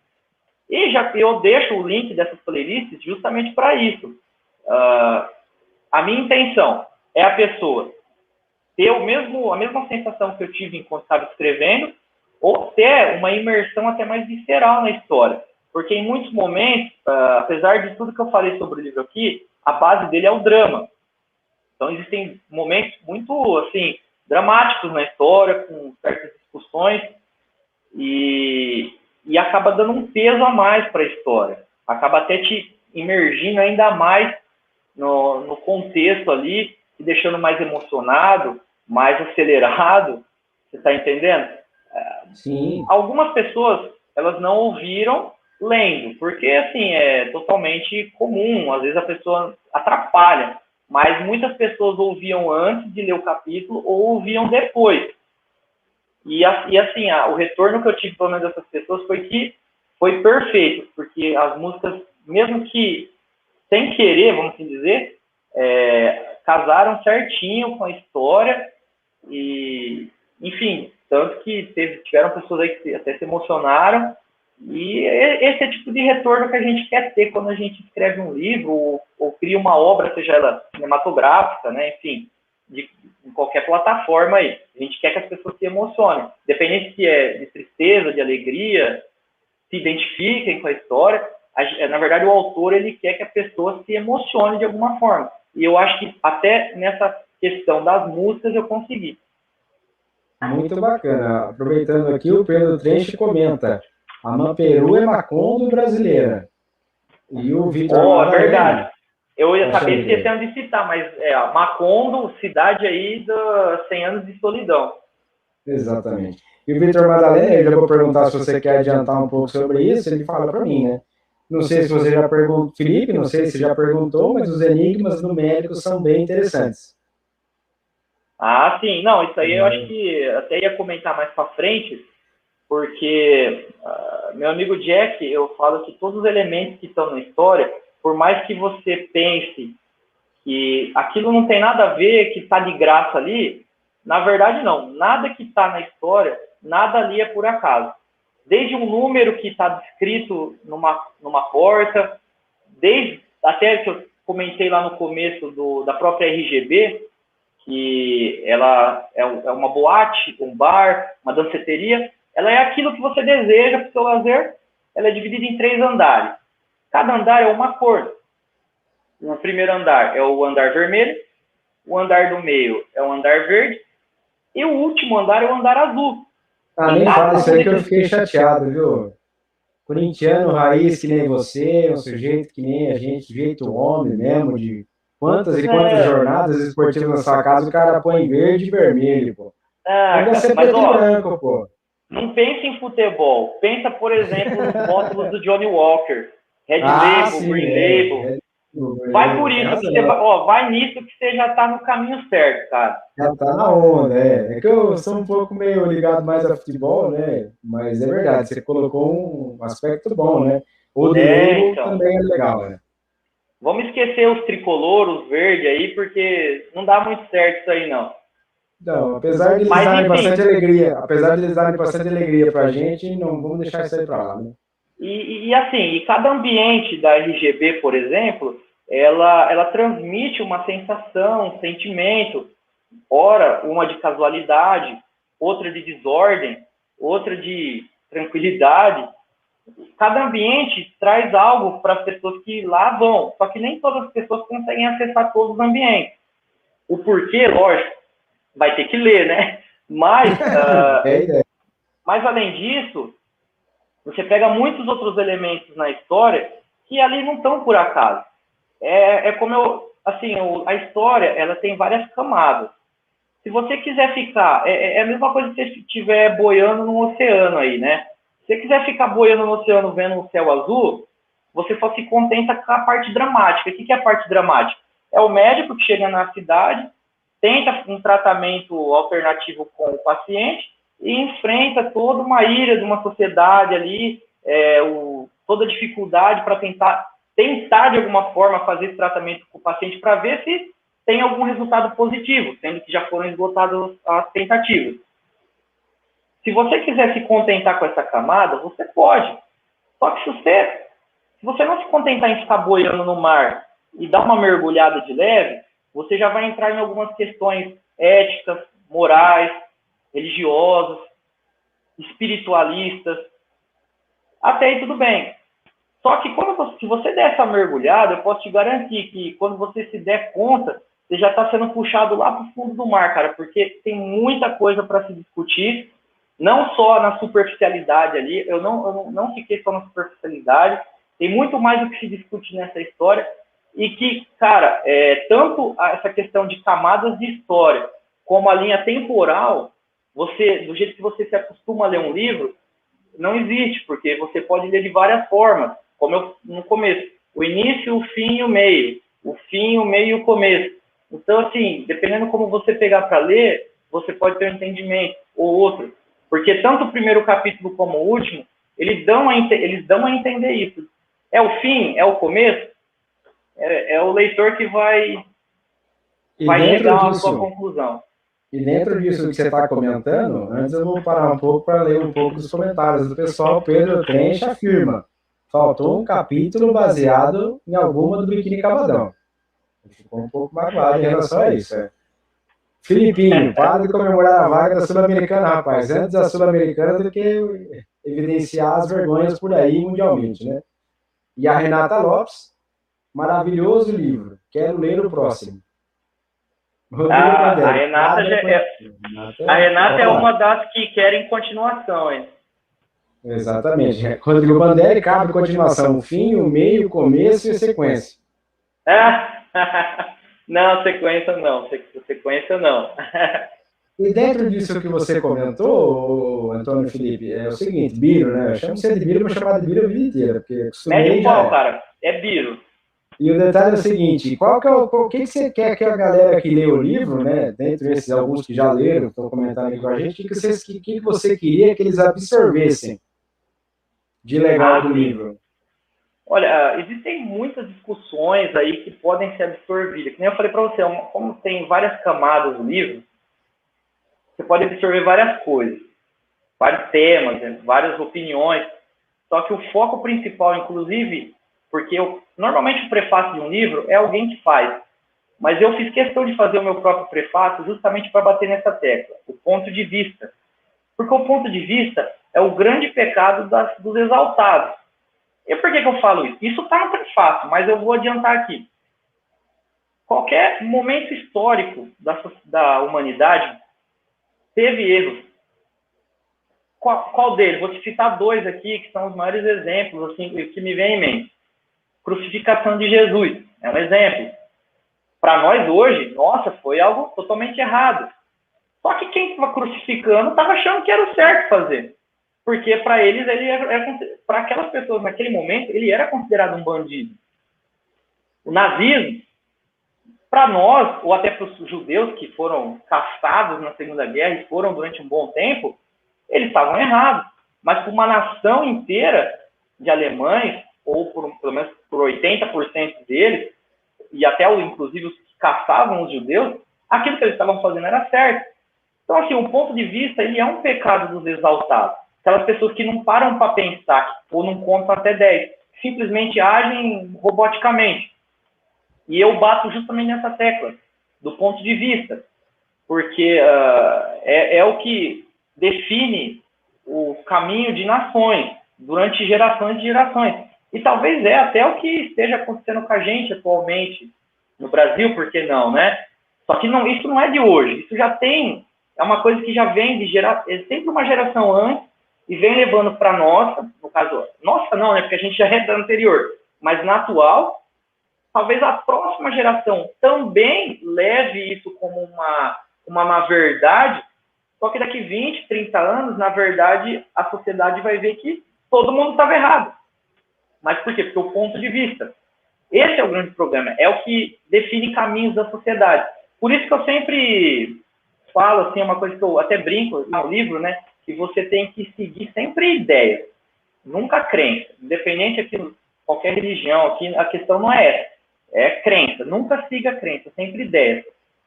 E eu deixo o link dessas playlists justamente para isso. A minha intenção é a pessoa ter a mesma sensação que eu tive enquanto estava escrevendo, ou ter uma imersão até mais visceral na história. Porque em muitos momentos, apesar de tudo que eu falei sobre o livro aqui, a base dele é o drama. Então existem momentos muito assim dramáticos na história, com certas discussões, e acaba dando um peso a mais para a história. Acaba até te imergindo ainda mais no contexto ali, te deixando mais emocionado, mais acelerado. Você está entendendo? Sim. Algumas pessoas, elas não ouviram lendo, porque, assim, é totalmente comum. Às vezes a pessoa atrapalha. mas muitas pessoas ouviam antes de ler o capítulo ou ouviam depois. E assim, o retorno que eu tive, pelo menos, dessas pessoas foi que foi perfeito, porque as músicas, mesmo que sem querer, vamos assim dizer, casaram certinho com a história e, enfim, tanto que tiveram pessoas aí que até se emocionaram. E esse é o tipo de retorno que a gente quer ter quando a gente escreve um livro ou cria uma obra, seja ela cinematográfica, né? Enfim, em qualquer plataforma aí. A gente quer que as pessoas se emocionem. Independente se é de tristeza, de alegria, se identifiquem com a história. Na verdade, o autor ele quer que a pessoa se emocione de alguma forma. E eu acho que até nessa questão das músicas eu consegui. Muito bacana. Aproveitando aqui, o Pedro Trench comenta: a Mamperu é Macondo brasileira. E o Vitor É verdade. Eu acabei esquecendo de citar, mas Macondo, cidade aí dos 100 anos de solidão. Exatamente. E o Vitor Madalena, eu já vou perguntar se você quer adiantar um pouco sobre isso, ele fala para mim, né? Não sei se você já perguntou, Felipe, não sei se já perguntou, mas os enigmas numéricos são bem interessantes. Ah, sim. Não, isso aí eu acho que até ia comentar mais para frente, porque meu amigo Jack, eu falo que todos os elementos que estão na história, por mais que você pense que aquilo não tem nada a ver, que está de graça ali, na verdade não. Nada que está na história, nada ali é por acaso. Desde um número que está descrito numa porta, desde até que eu comentei lá no começo da própria RGB, que ela é uma boate, um bar, uma danceteria, ela é aquilo que você deseja para o seu lazer. Ela é dividida em 3 andares. Cada andar é uma cor. O primeiro andar é o andar vermelho, o andar do meio é o andar verde, e o último andar é o andar azul. Nem fala isso aí que eu fiquei chateado, viu? Corintiano raiz que nem você, um sujeito que nem a gente, sujeito homem mesmo, de quantas e quantas jornadas esportivas na sua casa, o cara põe verde e vermelho, pô. Ainda ser preto e branco, pô. Não pensa em futebol. Pensa, por exemplo, nos rótulos do Johnny Walker. Red Label, Green Label. Vai por isso, vai nisso que você já tá no caminho certo, cara. Já tá na onda, é que eu sou um pouco meio ligado mais a futebol, né? Mas é verdade, você colocou um aspecto bom, né? O de label então também é legal, né? Vamos esquecer os tricolores, os verdes aí, porque não dá muito certo isso aí, não. Não, apesar de eles darem bastante alegria pra gente, não vamos deixar isso aí pra lá, né? E assim, cada ambiente da RGB, por exemplo, ela transmite uma sensação, um sentimento, ora uma de casualidade, outra de desordem, outra de tranquilidade. Cada ambiente traz algo para as pessoas que lá vão, só que nem todas as pessoas conseguem acessar todos os ambientes. O porquê, lógico, vai ter que ler, né? Mas, mas além disso, você pega muitos outros elementos na história que ali não estão por acaso. A história, ela tem várias camadas. Se você quiser ficar, é a mesma coisa que você estiver boiando no oceano aí, né? Se você quiser ficar boiando no oceano vendo o céu azul, você só se contenta com a parte dramática. O que é a parte dramática? É o médico que chega na cidade, tenta um tratamento alternativo com o paciente e enfrenta toda uma ira de uma sociedade ali, toda a dificuldade para tentar de alguma forma fazer esse tratamento com o paciente para ver se tem algum resultado positivo, sendo que já foram esgotadas as tentativas. Se você quiser se contentar com essa camada, você pode. Só que se você não se contentar em ficar boiando no mar e dar uma mergulhada de leve, você já vai entrar em algumas questões éticas, morais, religiosas, espiritualistas. Até aí tudo bem. Só que se você der essa mergulhada, eu posso te garantir que quando você se der conta, você já está sendo puxado lá para o fundo do mar, cara, porque tem muita coisa para se discutir, não só na superficialidade ali, eu não fiquei só na superficialidade, tem muito mais o que se discute nessa história, e que, cara, tanto essa questão de camadas de história, como a linha temporal, do jeito que você se acostuma a ler um livro, não existe, porque você pode ler de várias formas, como no começo, o início, o fim e o meio, o fim, o meio e o começo. Então, assim, dependendo como você pegar para ler, você pode ter um entendimento ou outro. Porque tanto o primeiro capítulo como o último, eles dão a entender isso. É o fim? É o começo? É o leitor que vai chegar à sua conclusão. E dentro disso que você está comentando, antes eu vou parar um pouco para ler um pouco dos comentários do pessoal. Pedro Trench afirma: faltou um capítulo baseado em alguma do Biquíni Cavadão. Ficou um pouco magoado em relação a isso. Filipinho, para de comemorar a vaga da Sul-Americana, rapaz. Antes da Sul-Americana do que evidenciar as vergonhas por aí mundialmente, né? E a Renata Lopes, maravilhoso livro. Quero ler o próximo. A Renata é uma das que querem continuação, hein? Exatamente. Rodrigo Bandelli cabe continuação, o fim, o meio, o começo e a sequência. Não, sequência não. E dentro disso que você comentou, Antônio Felipe, é o seguinte, Biro, né? Eu chamo você de Biro, vou chamar de Biro a vida inteira, porque médio qual, cara? É Biro. E o detalhe é o seguinte, o que você quer que a galera que lê o livro, né, dentre esses alguns que já leram, estão comentando aqui com a gente, o que você queria que eles absorvessem de legal do livro? Olha, existem muitas discussões aí que podem ser absorvidas. Como eu falei para você, como tem várias camadas no livro, você pode absorver várias coisas, vários temas, várias opiniões. Só que o foco principal, inclusive, porque normalmente o prefácio de um livro é alguém que faz, mas eu fiz questão de fazer o meu próprio prefácio justamente para bater nessa tecla, o ponto de vista. Porque o ponto de vista é o grande pecado dos exaltados. E por que eu falo isso? Isso está no prefácio, mas eu vou adiantar aqui. Qualquer momento histórico da humanidade teve erros. Qual deles? Vou te citar dois aqui, que são os maiores exemplos assim, que me vem em mente. Crucificação de Jesus, é um exemplo. Para nós hoje, nossa, foi algo totalmente errado. Só que quem estava crucificando estava achando que era o certo fazer. Porque para eles, para aquelas pessoas naquele momento, ele era considerado um bandido. O nazismo, para nós, ou até para os judeus que foram caçados na Segunda Guerra e foram durante um bom tempo, eles estavam errados. Mas para uma nação inteira de alemães, ou pelo menos por 80% deles, e até inclusive os que caçavam os judeus, aquilo que eles estavam fazendo era certo. Então, assim, o ponto de vista, ele é um pecado dos exaltados. Aquelas pessoas que não param para pensar, ou não contam até 10, simplesmente agem roboticamente. E eu bato justamente nessa tecla, do ponto de vista, porque é o que define o caminho de nações durante gerações e gerações. E talvez até o que esteja acontecendo com a gente atualmente no Brasil, por que não, né? Só que isso não é de hoje, isso já tem, é uma coisa que já vem é sempre uma geração antes e vem levando para nossa, no caso, nossa não, né? Porque a gente já é da anterior, mas na atual, talvez a próxima geração também leve isso como uma verdade, só que daqui 20, 30 anos, na verdade, a sociedade vai ver que todo mundo estava errado. Mas por quê? Porque o ponto de vista. Esse é o grande problema. É o que define caminhos da sociedade. Por isso que eu sempre falo, assim, uma coisa que eu até brinco no livro, né? Que você tem que seguir sempre ideias. Nunca crença. Independente aqui de qualquer religião, aqui a questão não é essa. É crença. Nunca siga crença, sempre ideias.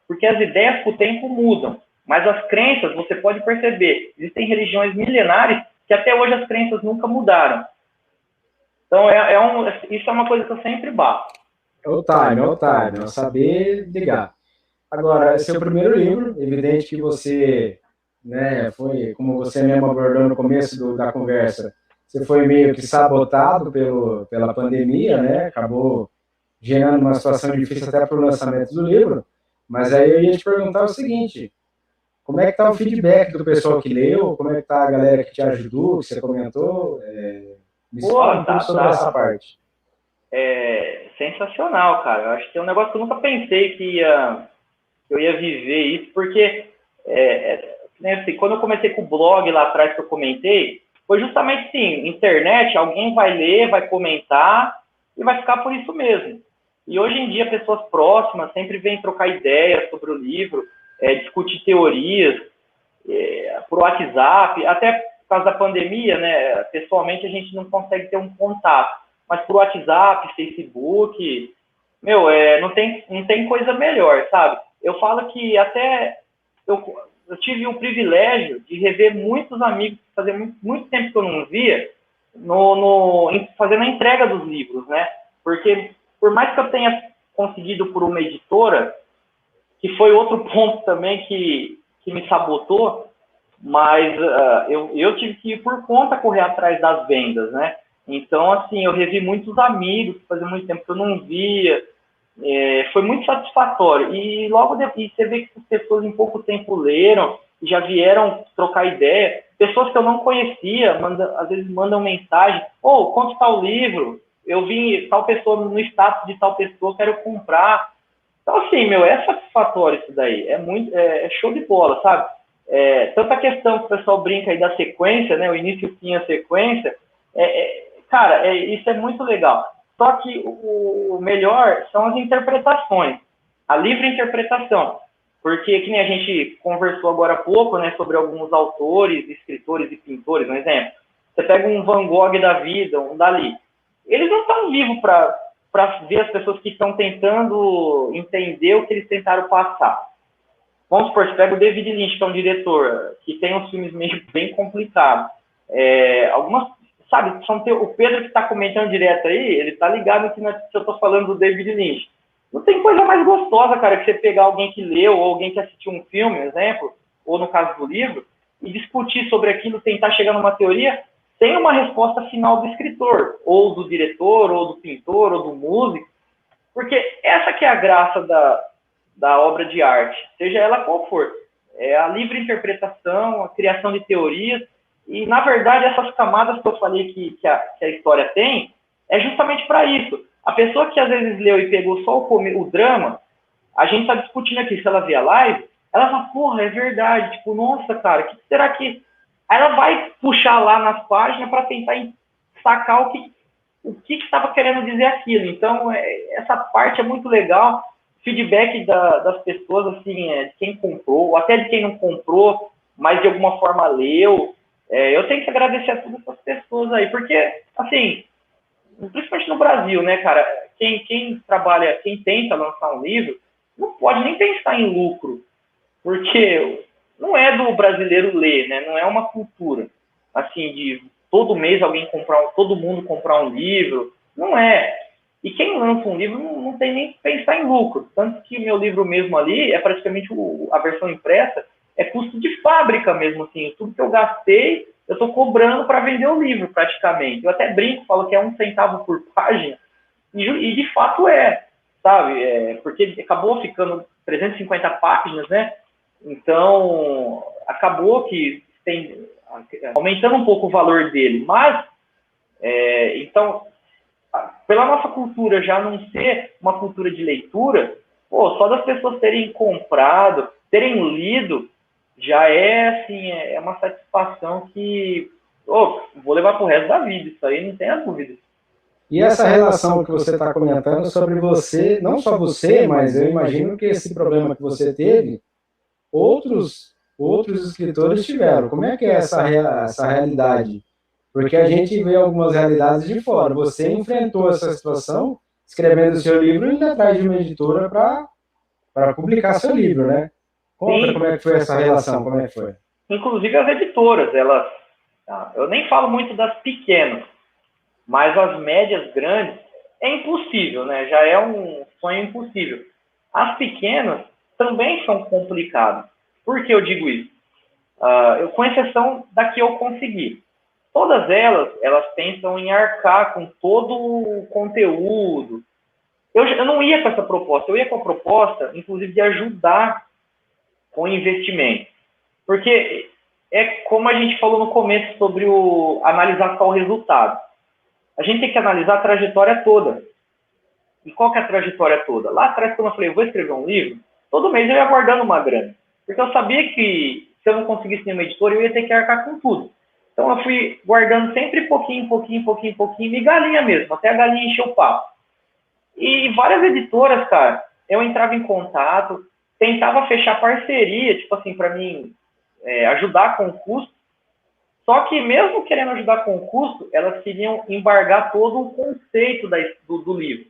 Porque as ideias com o tempo mudam. Mas as crenças, você pode perceber, existem religiões milenares que até hoje as crenças nunca mudaram. Então, isso é uma coisa que eu sempre bato. É o time, é saber ligar. Agora, esse é o primeiro livro, evidente que você, né, foi, como você mesmo abordou no começo da conversa, você foi meio que sabotado pela pandemia, né, acabou gerando uma situação difícil até para o lançamento do livro, mas aí eu ia te perguntar o seguinte, como é que está o feedback do pessoal que leu, como é que está a galera que te ajudou, que você comentou, me fala um pouco sobre essa parte. É sensacional, cara. Eu acho que é um negócio que eu nunca pensei que eu ia viver isso, porque assim, quando eu comecei com o blog lá atrás que eu comentei, foi justamente assim, internet, alguém vai ler, vai comentar e vai ficar por isso mesmo. E hoje em dia, pessoas próximas sempre vêm trocar ideias sobre o livro, discutir teorias, por WhatsApp, até por causa da pandemia, né? Pessoalmente a gente não consegue ter um contato, mas por WhatsApp, Facebook, meu, não tem coisa melhor, sabe? Eu falo que até eu tive o privilégio de rever muitos amigos, fazia muito tempo que eu não via, fazendo a entrega dos livros, né? Porque, por mais que eu tenha conseguido por uma editora, que foi outro ponto também que me sabotou, mas eu tive que ir por conta correr atrás das vendas, né? Então, assim, eu revi muitos amigos, que fazia muito tempo que eu não via, foi muito satisfatório. E logo depois, você vê que as pessoas em pouco tempo leram, já vieram trocar ideia. Pessoas que eu não conhecia, às vezes mandam mensagem, quanto está o livro? Eu vi tal pessoa no status de tal pessoa, quero comprar. Então, assim, meu, é satisfatório isso daí. É show de bola, sabe? Tanta questão que o pessoal brinca aí da sequência, né? O início, o fim, a sequência. Cara, isso é muito legal. Só que o melhor são as interpretações, a livre interpretação. Porque, que nem a gente conversou agora há pouco, né, sobre alguns autores, escritores e pintores, um exemplo. Você pega um Van Gogh da vida, um Dalí. Eles não estão vivos para ver as pessoas que estão tentando entender o que eles tentaram passar. Vamos supor, você pega o David Lynch, que é um diretor, que tem uns filmes meio bem complicados. Algumas, sabe, o Pedro que está comentando direto aí, ele está ligado que eu estou falando do David Lynch. Não tem coisa mais gostosa, cara, que você pegar alguém que leu, ou alguém que assistiu um filme, exemplo, ou no caso do livro, e discutir sobre aquilo, tentar chegar numa teoria, sem uma resposta final do escritor, ou do diretor, ou do pintor, ou do músico, porque essa que é a graça da obra de arte, seja ela qual for. É a livre interpretação, a criação de teorias, e, na verdade, essas camadas que eu falei que a história tem, é justamente para isso. A pessoa que às vezes leu e pegou só o drama, a gente está discutindo aqui, se ela via live, ela fala, porra, é verdade, tipo, nossa, cara, o que será que... Aí ela vai puxar lá nas páginas para tentar sacar o que estava querendo dizer aquilo. Então, essa parte é muito legal. Feedback das pessoas, assim, de quem comprou, ou até de quem não comprou, mas de alguma forma leu. Eu tenho que agradecer a todas essas pessoas aí, porque, assim, principalmente no Brasil, né, cara, quem trabalha, quem tenta lançar um livro, não pode nem pensar em lucro, porque não é do brasileiro ler, né, não é uma cultura, assim, de todo mês todo mundo comprar um livro, não é. E quem lança um livro não tem nem que pensar em lucro. Tanto que meu livro mesmo ali é praticamente a versão impressa, é custo de fábrica mesmo, assim. Tudo que eu gastei, eu estou cobrando para vender o livro, praticamente. Eu até brinco, falo que é 1 centavo por página, e de fato sabe? Porque acabou ficando 350 páginas, né? Então, acabou que aumentando um pouco o valor dele. Mas, então, pela nossa cultura já não ser uma cultura de leitura, só das pessoas terem comprado, terem lido, já assim, é uma satisfação que vou levar para o resto da vida, isso aí não tem a dúvida. E essa relação que você está comentando sobre você, não só você, mas eu imagino que esse problema que você teve, outros escritores tiveram. Como é que é essa realidade? Porque a gente vê algumas realidades de fora. Você enfrentou essa situação escrevendo seu livro e indo atrás de uma editora para publicar seu livro, né? Conta como é que foi essa relação, como é que foi? Inclusive as editoras, eu nem falo muito das pequenas, mas as médias grandes é impossível, né? Já é um sonho impossível. As pequenas também são complicadas. Por que eu digo isso? Com exceção da que eu consegui. Todas elas pensam em arcar com todo o conteúdo. Eu não ia com essa proposta, eu ia com a proposta, inclusive, de ajudar com o investimento. Porque é como a gente falou no começo sobre analisar só o resultado. A gente tem que analisar a trajetória toda. E qual que é a trajetória toda? Lá atrás, quando eu falei, vou escrever um livro, todo mês eu ia guardando uma grana. Porque eu sabia que se eu não conseguisse nenhuma editora, eu ia ter que arcar com tudo. Então eu fui guardando sempre pouquinho, migalhinha mesmo, até a galinha encher o papo. E várias editoras, cara, eu entrava em contato, tentava fechar parceria, tipo assim, para mim ajudar com o custo. Só que mesmo querendo ajudar com o custo, elas queriam embargar todo o conceito do livro.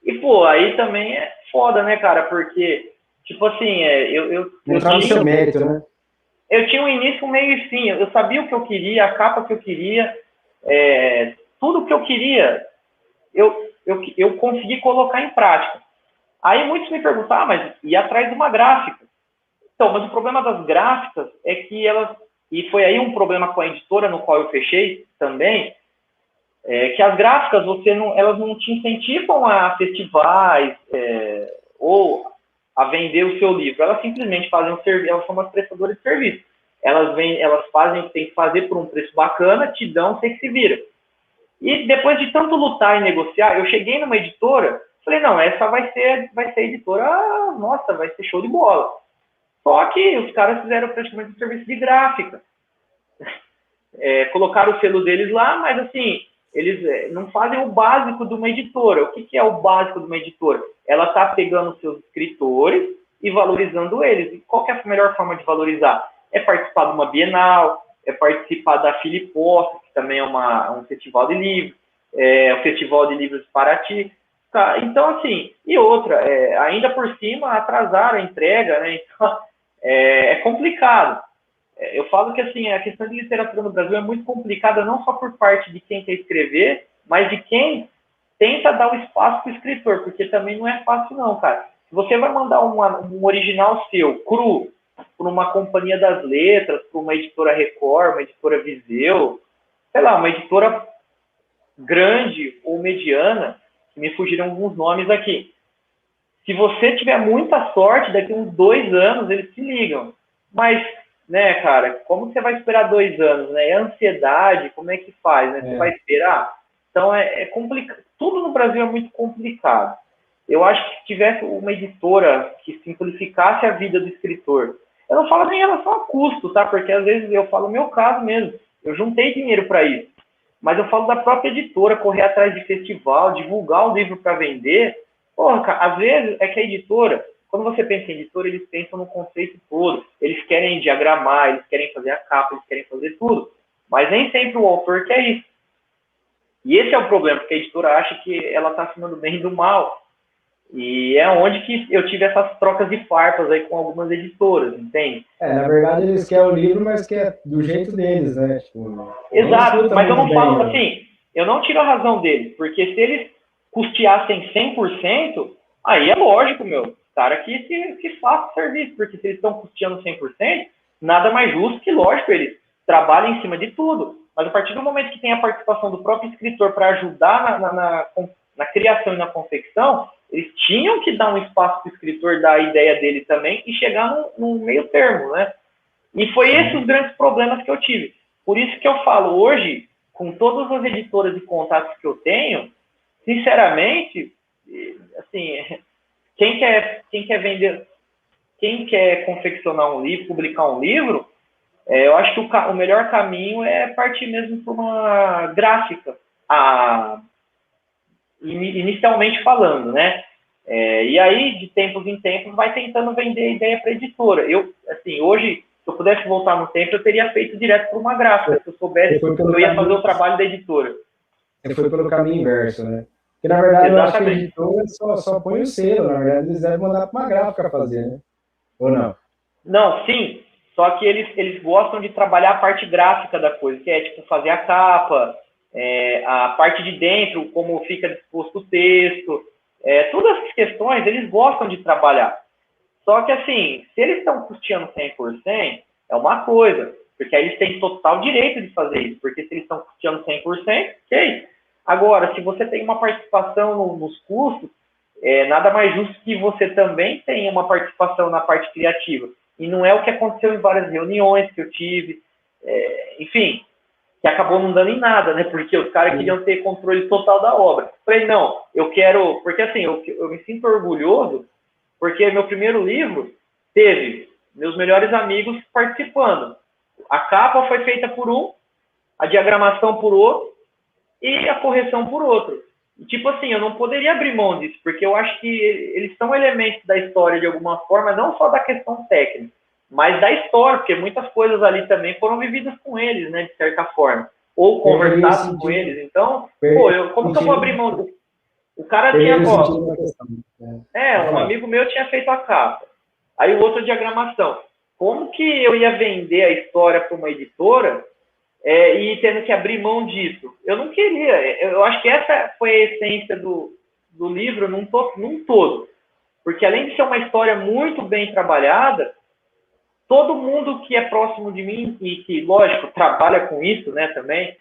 E, pô, aí também é foda, né, cara? Porque, tipo assim, Mostrar o seu mérito, né? Eu tinha um início, um meio e fim. Eu sabia o que eu queria, a capa que eu queria, tudo que eu queria, eu consegui colocar em prática. Aí muitos me perguntam, mas ir atrás de uma gráfica. Então, mas o problema das gráficas é que elas, e foi aí um problema com a editora no qual eu fechei também, que as gráficas elas não te incentivam a festivais ou a vender o seu livro. Elas simplesmente fazem um serviço, elas são umas prestadoras de serviço. Elas fazem o que tem que fazer por um preço bacana, te dão, você que se vira. E depois de tanto lutar e negociar, eu cheguei numa editora, falei, não, essa vai ser a editora, nossa, vai ser show de bola. Só que os caras fizeram praticamente um serviço de gráfica. Colocaram o selo deles lá, mas assim, eles não fazem o básico de uma editora. O que é o básico de uma editora? Ela está pegando seus escritores e valorizando eles. E qual que é a melhor forma de valorizar? É participar de uma Bienal, é participar da Filiposta, que também é um festival de livros, o Festival de Livros de Paraty. Tá? Então, assim, e outra, ainda por cima, atrasaram a entrega, né? Então, é complicado. Eu falo que assim, a questão de literatura no Brasil é muito complicada, não só por parte de quem quer escrever, mas de quem tenta dar o espaço para o escritor, porque também não é fácil não, cara. Se você vai mandar um original seu, cru, para uma companhia das letras, para uma editora Record, uma editora Viseu, sei lá, uma editora grande ou mediana, me fugiram alguns nomes aqui. Se você tiver muita sorte, daqui a uns 2 anos eles se ligam. Mas, né, cara, como você vai esperar 2 anos, né? É ansiedade, como é que faz, né? Você vai esperar? Então é complicado. Tudo no Brasil é muito complicado. Eu acho que se tivesse uma editora que simplificasse a vida do escritor, eu não falo nem em relação a custo, tá? Porque às vezes eu falo o meu caso mesmo. Eu juntei dinheiro para isso. Mas eu falo da própria editora, correr atrás de festival, divulgar o livro para vender. Porra, cara, às vezes é que a editora, quando você pensa em editora, eles pensam no conceito todo. Eles querem diagramar, eles querem fazer a capa, eles querem fazer tudo. Mas nem sempre o autor quer isso. E esse é o problema, porque a editora acha que ela está acima do bem e do mal. E é onde que eu tive essas trocas de farpas aí com algumas editoras, entende? Na verdade eles querem o livro, mas quer do jeito deles, né? Tipo, exato, mas eu não falo assim, eu não tiro a razão deles, porque se eles custeassem 100%, aí é lógico, meu, cara que faça o serviço, porque se eles estão custeando 100%, nada mais justo que, lógico, eles trabalham em cima de tudo. Mas a partir do momento que tem a participação do próprio escritor para ajudar na criação e na confecção, eles tinham que dar um espaço para o escritor dar a ideia dele também e chegar num meio termo, né? E foi esses os grandes problemas que eu tive. Por isso que eu falo hoje, com todas as editoras e contatos que eu tenho, sinceramente, assim, quem quer vender, quem quer confeccionar um livro, publicar um livro, eu acho que o melhor caminho é partir mesmo por uma gráfica, inicialmente falando, né? E aí, de tempos em tempos, vai tentando vender ideia para a editora. Eu, assim, hoje, se eu pudesse voltar no tempo, eu teria feito direto por uma gráfica, se eu soubesse que eu ia fazer o trabalho da editora. Você foi pelo caminho inverso, né? Porque, na verdade, exatamente, eu acho que a editora só põe o selo, na verdade, eles devem mandar para uma gráfica fazer, né? Ou não? Não, sim. Só que eles gostam de trabalhar a parte gráfica da coisa, que é, tipo, fazer a capa, a parte de dentro, como fica disposto o texto, todas essas questões, eles gostam de trabalhar. Só que, assim, se eles estão custeando 100%, é uma coisa, porque aí eles têm total direito de fazer isso, porque se eles estão custeando 100%, ok. Agora, se você tem uma participação nos custos, nada mais justo que você também tenha uma participação na parte criativa. E não é o que aconteceu em várias reuniões que eu tive, enfim, que acabou não dando em nada, né? Porque os caras queriam ter controle total da obra. Falei, não, eu quero... Porque, assim, eu me sinto orgulhoso, porque meu primeiro livro teve meus melhores amigos participando. A capa foi feita por um, a diagramação por outro e a correção por outro. Tipo assim, eu não poderia abrir mão disso, porque eu acho que eles são elementos da história de alguma forma, não só da questão técnica, mas da história, porque muitas coisas ali também foram vividas com eles, né, de certa forma, ou Perderia conversadas com sentido, eles. Então, pô, perderia como que eu vou abrir sentido, mão? O cara tinha, perderia o ó, sentido da questão. Né? Pode um falar. amigo meu tinha feito a capa, aí o outro diagramação. Como que eu ia vender a história para uma editora e tendo que abrir mão disso? Eu não queria. Eu acho que essa foi a essência do livro num todo. Porque além de ser uma história muito bem trabalhada, todo mundo que é próximo de mim e que, lógico, trabalha com isso, né, também,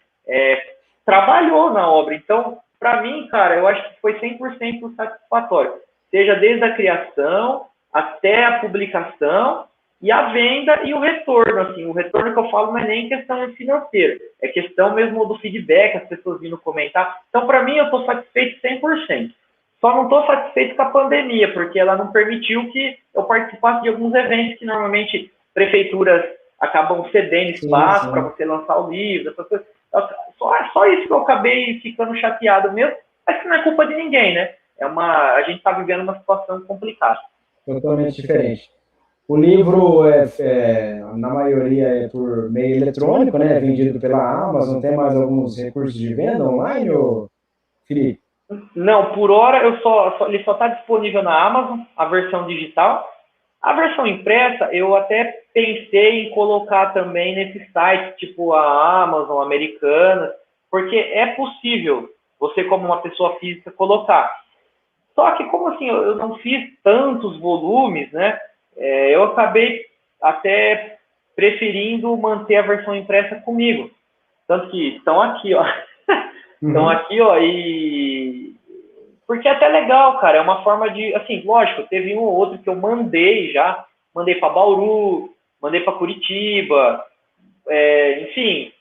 trabalhou na obra. Então, para mim, cara, eu acho que foi 100% satisfatório. Seja desde a criação até a publicação e a venda e o retorno. Assim, o retorno que eu falo não é nem questão financeira, é questão mesmo do feedback, as pessoas vindo comentar. Então, para mim, eu estou satisfeito 100%. Só não estou satisfeito com a pandemia, porque ela não permitiu que eu participasse de alguns eventos que normalmente prefeituras acabam cedendo Sim, espaço para sim. você lançar o livro, essas coisas. Só isso que eu acabei ficando chateado mesmo, mas que não é culpa de ninguém, né? A gente está vivendo uma situação complicada. Totalmente diferente. O livro, na maioria, é por meio eletrônico, né? É vendido pela Amazon. Tem mais alguns recursos de venda online, ou, Felipe? Não, por hora ele só está disponível na Amazon, a versão digital. A versão impressa, eu até pensei em colocar também nesses sites, tipo a Amazon, Americanas, porque é possível você, como uma pessoa física, colocar. Só que, como assim, eu não fiz tantos volumes, né? Eu acabei até preferindo manter a versão impressa comigo. Tanto que estão aqui, ó. Estão Uhum. aqui, ó, e porque é até legal, cara. É uma forma de. Assim, lógico, teve um ou outro que eu mandei já. Mandei para Bauru, mandei para Curitiba, enfim,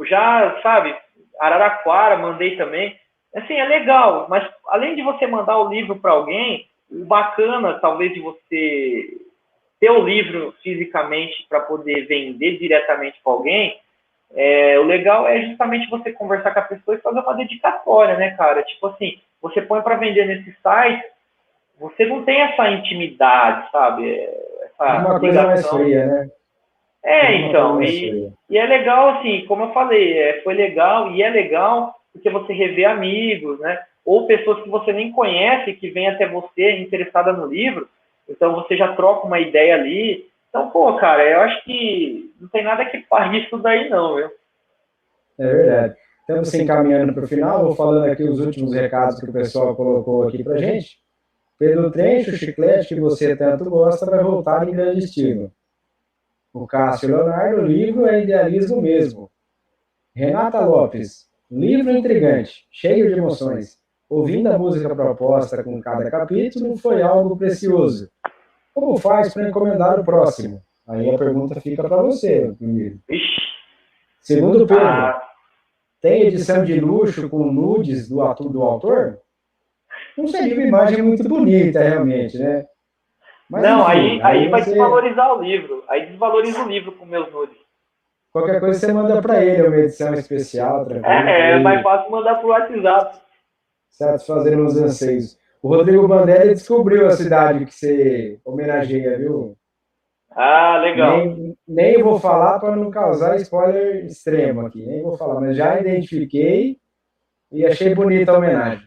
já, sabe, Araraquara mandei também. Assim, é legal, mas além de você mandar o livro para alguém, o bacana, talvez, de você ter o livro fisicamente para poder vender diretamente para alguém, o legal é justamente você conversar com a pessoa e fazer uma dedicatória, né, cara? Tipo assim, você põe para vender nesse site, você não tem essa intimidade, sabe? Fica Essa uma coisa mais ligação. fria, né? Fica uma coisa Então, mais fria. e é legal, assim, como eu falei, foi legal e é legal porque você revê amigos, né? Ou pessoas que você nem conhece, que vêm até você interessada no livro, então você já troca uma ideia ali. Então, pô, cara, eu acho que não tem nada que pague isso daí, não, viu? É verdade. Estamos se encaminhando para o final, vou falando aqui os últimos recados que o pessoal colocou aqui para gente. Pedro Trencho, o chiclete que você tanto gosta, vai voltar em grande estilo. O Cássio Leonardo, o livro é idealismo mesmo. Renata Lopes, livro intrigante, cheio de emoções. Ouvindo a música proposta com cada capítulo, foi algo precioso. Como faz para encomendar o próximo? Aí a pergunta fica para você, primeiro. Ixi, Segundo Pedro, ah, tem edição de luxo com nudes do autor? Não seria uma imagem muito bonita, realmente, né? Mas não, enfim, aí aí vai você, desvalorizar o livro. Aí desvaloriza o livro com meus nudes. qualquer coisa você manda para ele uma edição especial, tranquilo, para É mais ele fácil mandar pro WhatsApp. satisfazer os anseios. O Rodrigo Bandelli descobriu a cidade que você homenageia, viu? Ah, legal. Nem vou falar para não causar spoiler extremo aqui, nem vou falar, mas já identifiquei e achei bonita a homenagem.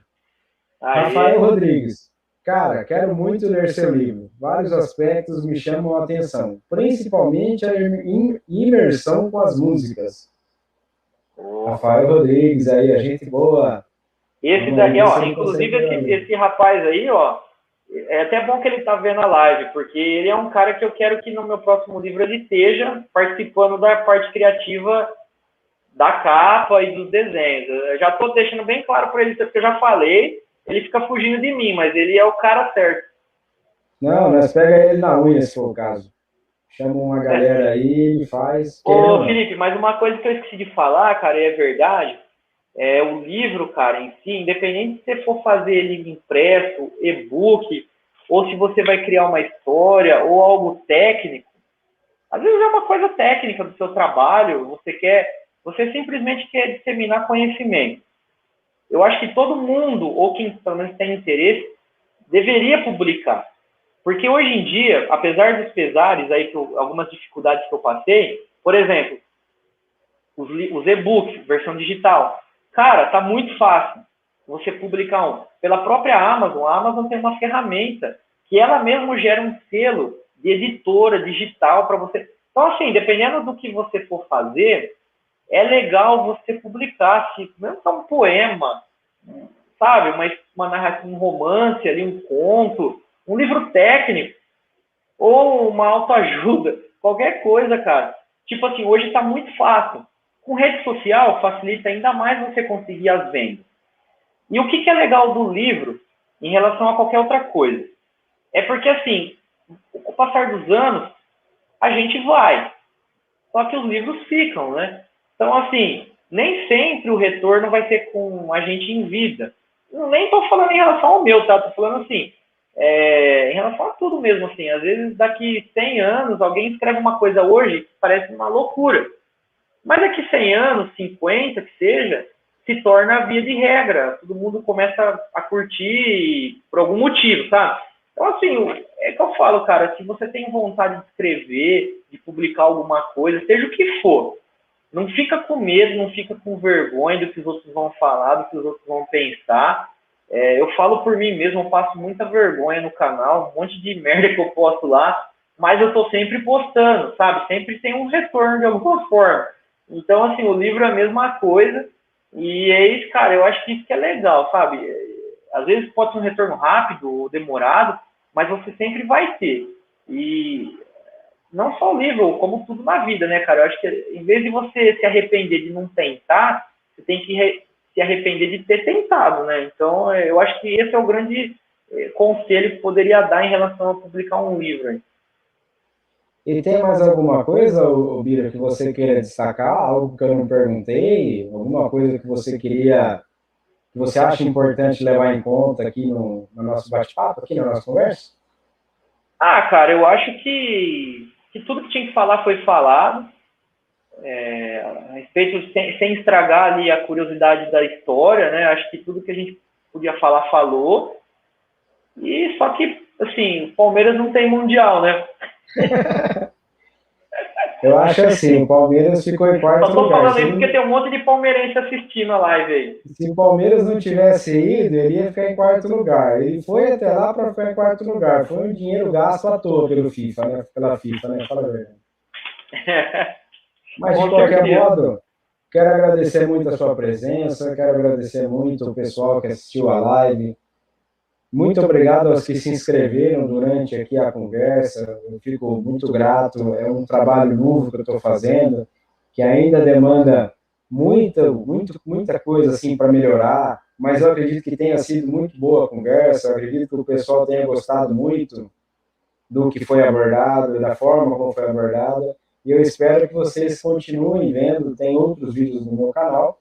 Rafael Aí, Rodrigues. Cara, quero muito ler seu livro. Vários aspectos me chamam a atenção, principalmente a imersão com as músicas. oh. Rafael Rodrigues, aí, a gente boa. Esse Vamos aí daí, ver se ó, ele consegue inclusive ler. esse rapaz aí, ó, é até bom que ele tá vendo a live, porque ele é um cara que eu quero que no meu próximo livro ele esteja participando da parte criativa da capa e dos desenhos. Eu já tô deixando bem claro para ele, porque eu já falei, ele fica fugindo de mim, mas ele é o cara certo. Não, nós pega ele na unha, se for o caso. Chama uma galera aí e faz, querendo Ô, ou não. Felipe, mas uma coisa que eu esqueci de falar, cara, e é verdade, o livro, cara, em si, independente se você for fazer ele impresso, e-book, ou se você vai criar uma história ou algo técnico, às vezes é uma coisa técnica do seu trabalho, você simplesmente quer disseminar conhecimento. eu acho que todo mundo, ou quem pelo menos tem interesse, deveria publicar. Porque hoje em dia, apesar dos pesares, aí, algumas dificuldades que eu passei, por exemplo, os e-books, versão digital, cara, tá muito fácil você publicar um. Pela própria Amazon, a Amazon tem uma ferramenta que ela mesmo gera um selo de editora digital para você. Então, assim, dependendo do que você for fazer, é legal você publicar, se mesmo que é um poema, sabe, uma narrativa, um romance ali, um conto, um livro técnico, ou uma autoajuda, qualquer coisa, cara. Tipo assim, hoje está muito fácil. Com rede social, facilita ainda mais você conseguir as vendas. E o que é legal do livro em relação a qualquer outra coisa? É porque, assim, com o passar dos anos, a gente vai. Só que os livros ficam, né? Então, assim, nem sempre o retorno vai ser com a gente em vida. Eu nem estou falando em relação ao meu, tá? Estou falando assim, em relação a tudo mesmo, assim. Às vezes, daqui 100 anos, alguém escreve uma coisa hoje que parece uma loucura. Mas daqui 100 anos, 50, que seja, se torna a via de regra. Todo mundo começa a curtir por algum motivo, sabe? Então, assim, é que eu falo, cara, se você tem vontade de escrever, de publicar alguma coisa, seja o que for, não fica com medo, não fica com vergonha do que os outros vão falar, do que os outros vão pensar. Eu falo por mim mesmo, eu passo muita vergonha no canal, um monte de merda que eu posto lá, mas eu tô sempre postando, sabe? Sempre tem um retorno de alguma forma. Então, assim, o livro é a mesma coisa, e é isso, cara, eu acho que isso que é legal, sabe? Às vezes pode ser um retorno rápido ou demorado, mas você sempre vai ter. E não só o livro, como tudo na vida, né, cara? Eu acho que em vez de você se arrepender de não tentar, você tem que se arrepender de ter tentado, né? Então, eu acho que esse é o grande conselho que poderia dar em relação a publicar um livro. Hein? E tem mais alguma coisa, Bira, que você queira destacar? Algo que eu não perguntei? Alguma coisa que você queria, que você acha importante levar em conta aqui no nosso bate-papo, aqui na nossa conversa? Ah, cara, eu acho que tudo que tinha que falar foi falado. A respeito, sem estragar ali a curiosidade da história, né? Acho que tudo que a gente podia falar, falou. E só que, assim, o Palmeiras não tem mundial, né? Eu acho assim, o Palmeiras ficou em quarto Só tô lugar. falando isso porque tem um monte de palmeirense assistindo a live aí. Se o Palmeiras não tivesse ido, ele ia ficar em quarto lugar. Ele foi até lá para ficar em quarto lugar. Foi um dinheiro gasto à toa pelo FIFA, né? Pela FIFA, né? Fala a verdade. Mas, de qualquer modo, quero agradecer muito a sua presença, quero agradecer muito o pessoal que assistiu a live. Muito obrigado aos que se inscreveram durante aqui a conversa. Eu fico muito grato. É um trabalho novo que eu estou fazendo, que ainda demanda muita coisa assim para melhorar, mas eu acredito que tenha sido muito boa a conversa. Eu acredito que o pessoal tenha gostado muito do que foi abordado e da forma como foi abordada. E eu espero que vocês continuem vendo. Tem outros vídeos no meu canal,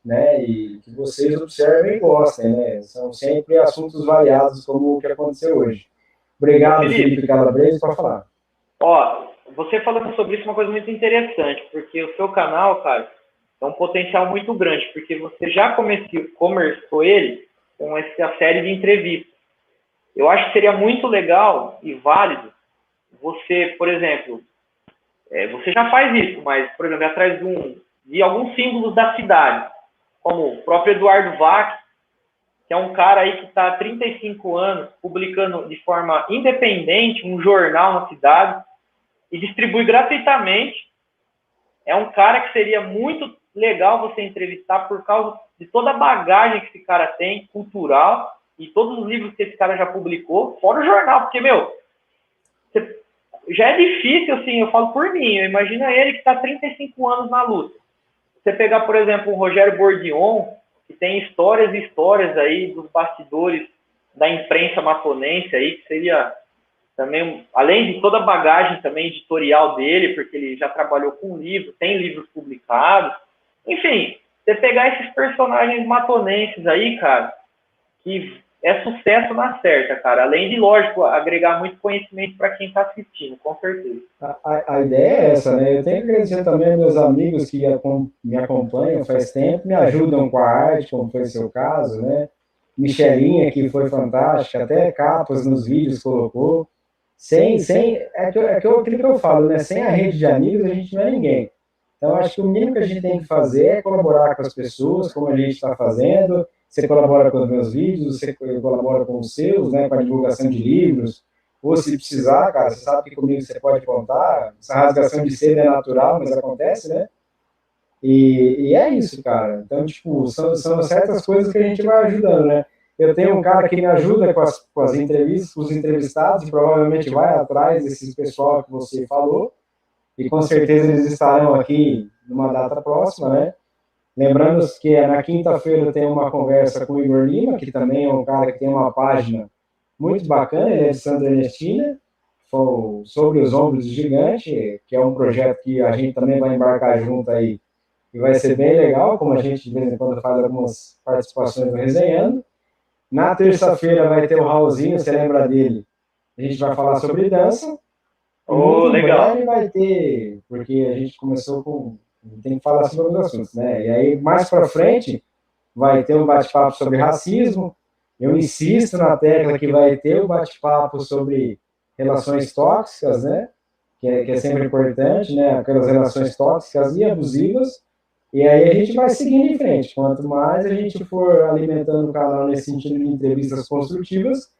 né? E que vocês observem e gostem, né? São sempre assuntos variados, como o que aconteceu hoje. Obrigado, Felipe Calabrese, para falar. Ó, você falando sobre isso é uma coisa muito interessante, porque o seu canal, cara, é um potencial muito grande, porque você já começou ele com essa série de entrevistas. Eu acho que seria muito legal e válido você, por exemplo, você já faz isso, mas, por exemplo, atrás de alguns símbolos da cidade, como o próprio Eduardo Vac, que é um cara aí que está há 35 anos publicando de forma independente um jornal na cidade e distribui gratuitamente. É um cara que seria muito legal você entrevistar por causa de toda a bagagem que esse cara tem, cultural, e todos os livros que esse cara já publicou, fora o jornal, porque, meu, já é difícil, assim, eu falo por mim, imagina ele que está 35 anos na luta. Você pegar, por exemplo, o Rogério Bordion, que tem histórias e histórias aí dos bastidores da imprensa matonense aí, que seria também, além de toda a bagagem também editorial dele, porque ele já trabalhou com livros, tem livros publicados. Enfim, você pegar esses personagens matonenses aí, cara, que é sucesso na certa, cara. Além de, lógico, agregar muito conhecimento para quem está assistindo, com certeza. A ideia é essa, né? Eu tenho que agradecer também aos meus amigos que me acompanham faz tempo, me ajudam com a arte, como foi o seu caso, né? Michelinha, que foi fantástica, até capas nos vídeos colocou. Aquilo que eu falo, né? Sem a rede de amigos, a gente não é ninguém. Então, acho que o mínimo que a gente tem que fazer é colaborar com as pessoas, como a gente está fazendo. Você colabora com os meus vídeos, você colabora com os seus, né? Com a divulgação de livros. Ou se precisar, cara, você sabe que comigo você pode contar. Essa rasgação de seda é natural, mas acontece, né? E é isso, cara. Então, tipo, são certas coisas que a gente vai ajudando, né? Eu tenho um cara que me ajuda com as entrevistas, com os entrevistados, e provavelmente vai atrás desses pessoal que você falou, e com certeza eles estarão aqui numa data próxima, né? Lembrando que na quinta-feira tem uma conversa com o Igor Lima, que também é um cara que tem uma página muito bacana, ele é de Santa Ernestina, sobre os ombros do gigante, que é um projeto que a gente também vai embarcar junto aí, e vai ser bem legal, como a gente de vez em quando faz algumas participações no Resenhando. Na terça-feira vai ter o Raulzinho, você lembra dele? A gente vai falar sobre dança. E muito legal. breve vai ter, porque a gente começou com. Tem que falar sobre os assuntos, né? E aí, mais para frente, vai ter um bate-papo sobre racismo. Eu insisto na tecla que vai ter um bate-papo sobre relações tóxicas, né? Que é sempre importante, né? Aquelas relações tóxicas e abusivas. E aí a gente vai seguindo em frente. Quanto mais a gente for alimentando o canal nesse sentido de entrevistas construtivas,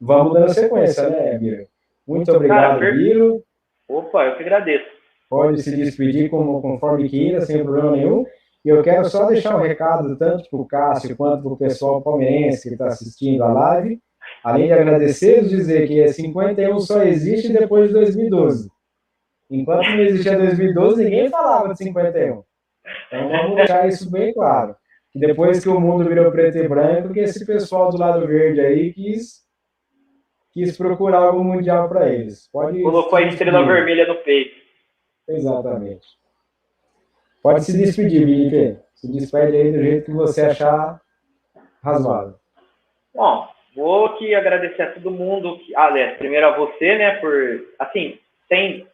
vamos dando sequência, né, Biro? Muito obrigado, Cara, Biro. Opa, eu que agradeço. Pode se despedir conforme queira, sem problema nenhum. E eu quero só deixar um recado tanto para o Cássio quanto para o pessoal palmeirense que está assistindo a live. Além de agradecer, dizer que 51 só existe depois de 2012. Enquanto não existia 2012, ninguém falava de 51. Então vamos deixar isso bem claro. Que depois que o mundo virou preto e branco, que esse pessoal do lado verde aí quis procurar algo mundial para eles. Colocou a estrela vermelha no peito. Exatamente. Pode se despedir, Felipe. Se despede aí do jeito que você achar razoável. Bom, vou aqui agradecer a todo mundo. Aliás, primeiro a você, né, por, assim,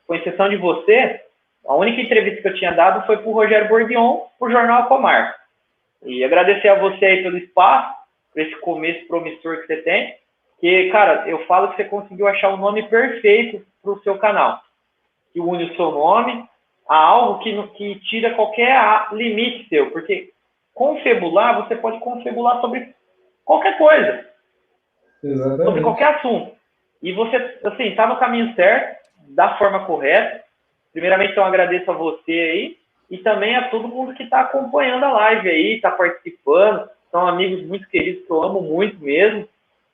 com exceção de você, a única entrevista que eu tinha dado foi para o Rogério Bordion, para o Jornal Comar. E agradecer a você aí pelo espaço, por esse começo promissor que você tem. Que, cara, eu falo que você conseguiu achar o nome perfeito para o seu canal. Que une o seu nome a algo que tira qualquer limite seu. Porque confabular, você pode confabular sobre qualquer coisa. Exatamente. Sobre qualquer assunto. E você, assim, está no caminho certo, da forma correta. Primeiramente, então, agradeço a você aí e também a todo mundo que está acompanhando a live aí, está participando. São amigos muito queridos que eu amo muito mesmo.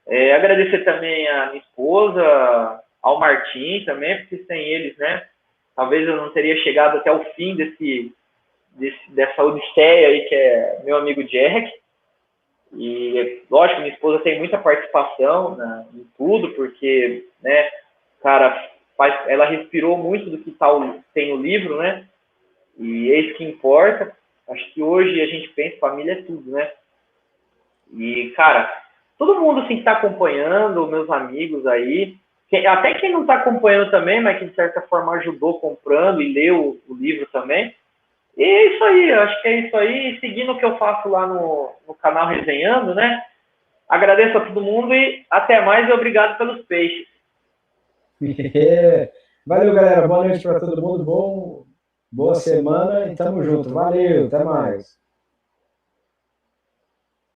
Agradecer também a minha esposa, ao Martim também, porque sem eles, né, talvez eu não teria chegado até o fim dessa odisseia aí que é meu amigo Jack. E, lógico, minha esposa tem muita participação, né, em tudo, porque, né, cara, ela respirou muito do que tem no livro, né, e é isso que importa. Acho que hoje a gente pensa, família é tudo, né, e, cara, todo mundo, assim, que está acompanhando, meus amigos aí, até quem não está acompanhando também, mas que de certa forma ajudou comprando e leu o livro também. E é isso aí, acho que é isso aí. Seguindo o que eu faço lá no canal Resenhando, né? Agradeço a todo mundo e até mais e obrigado pelos peixes. Valeu, galera. Boa noite para todo mundo. Boa semana e tamo junto. Valeu, até mais.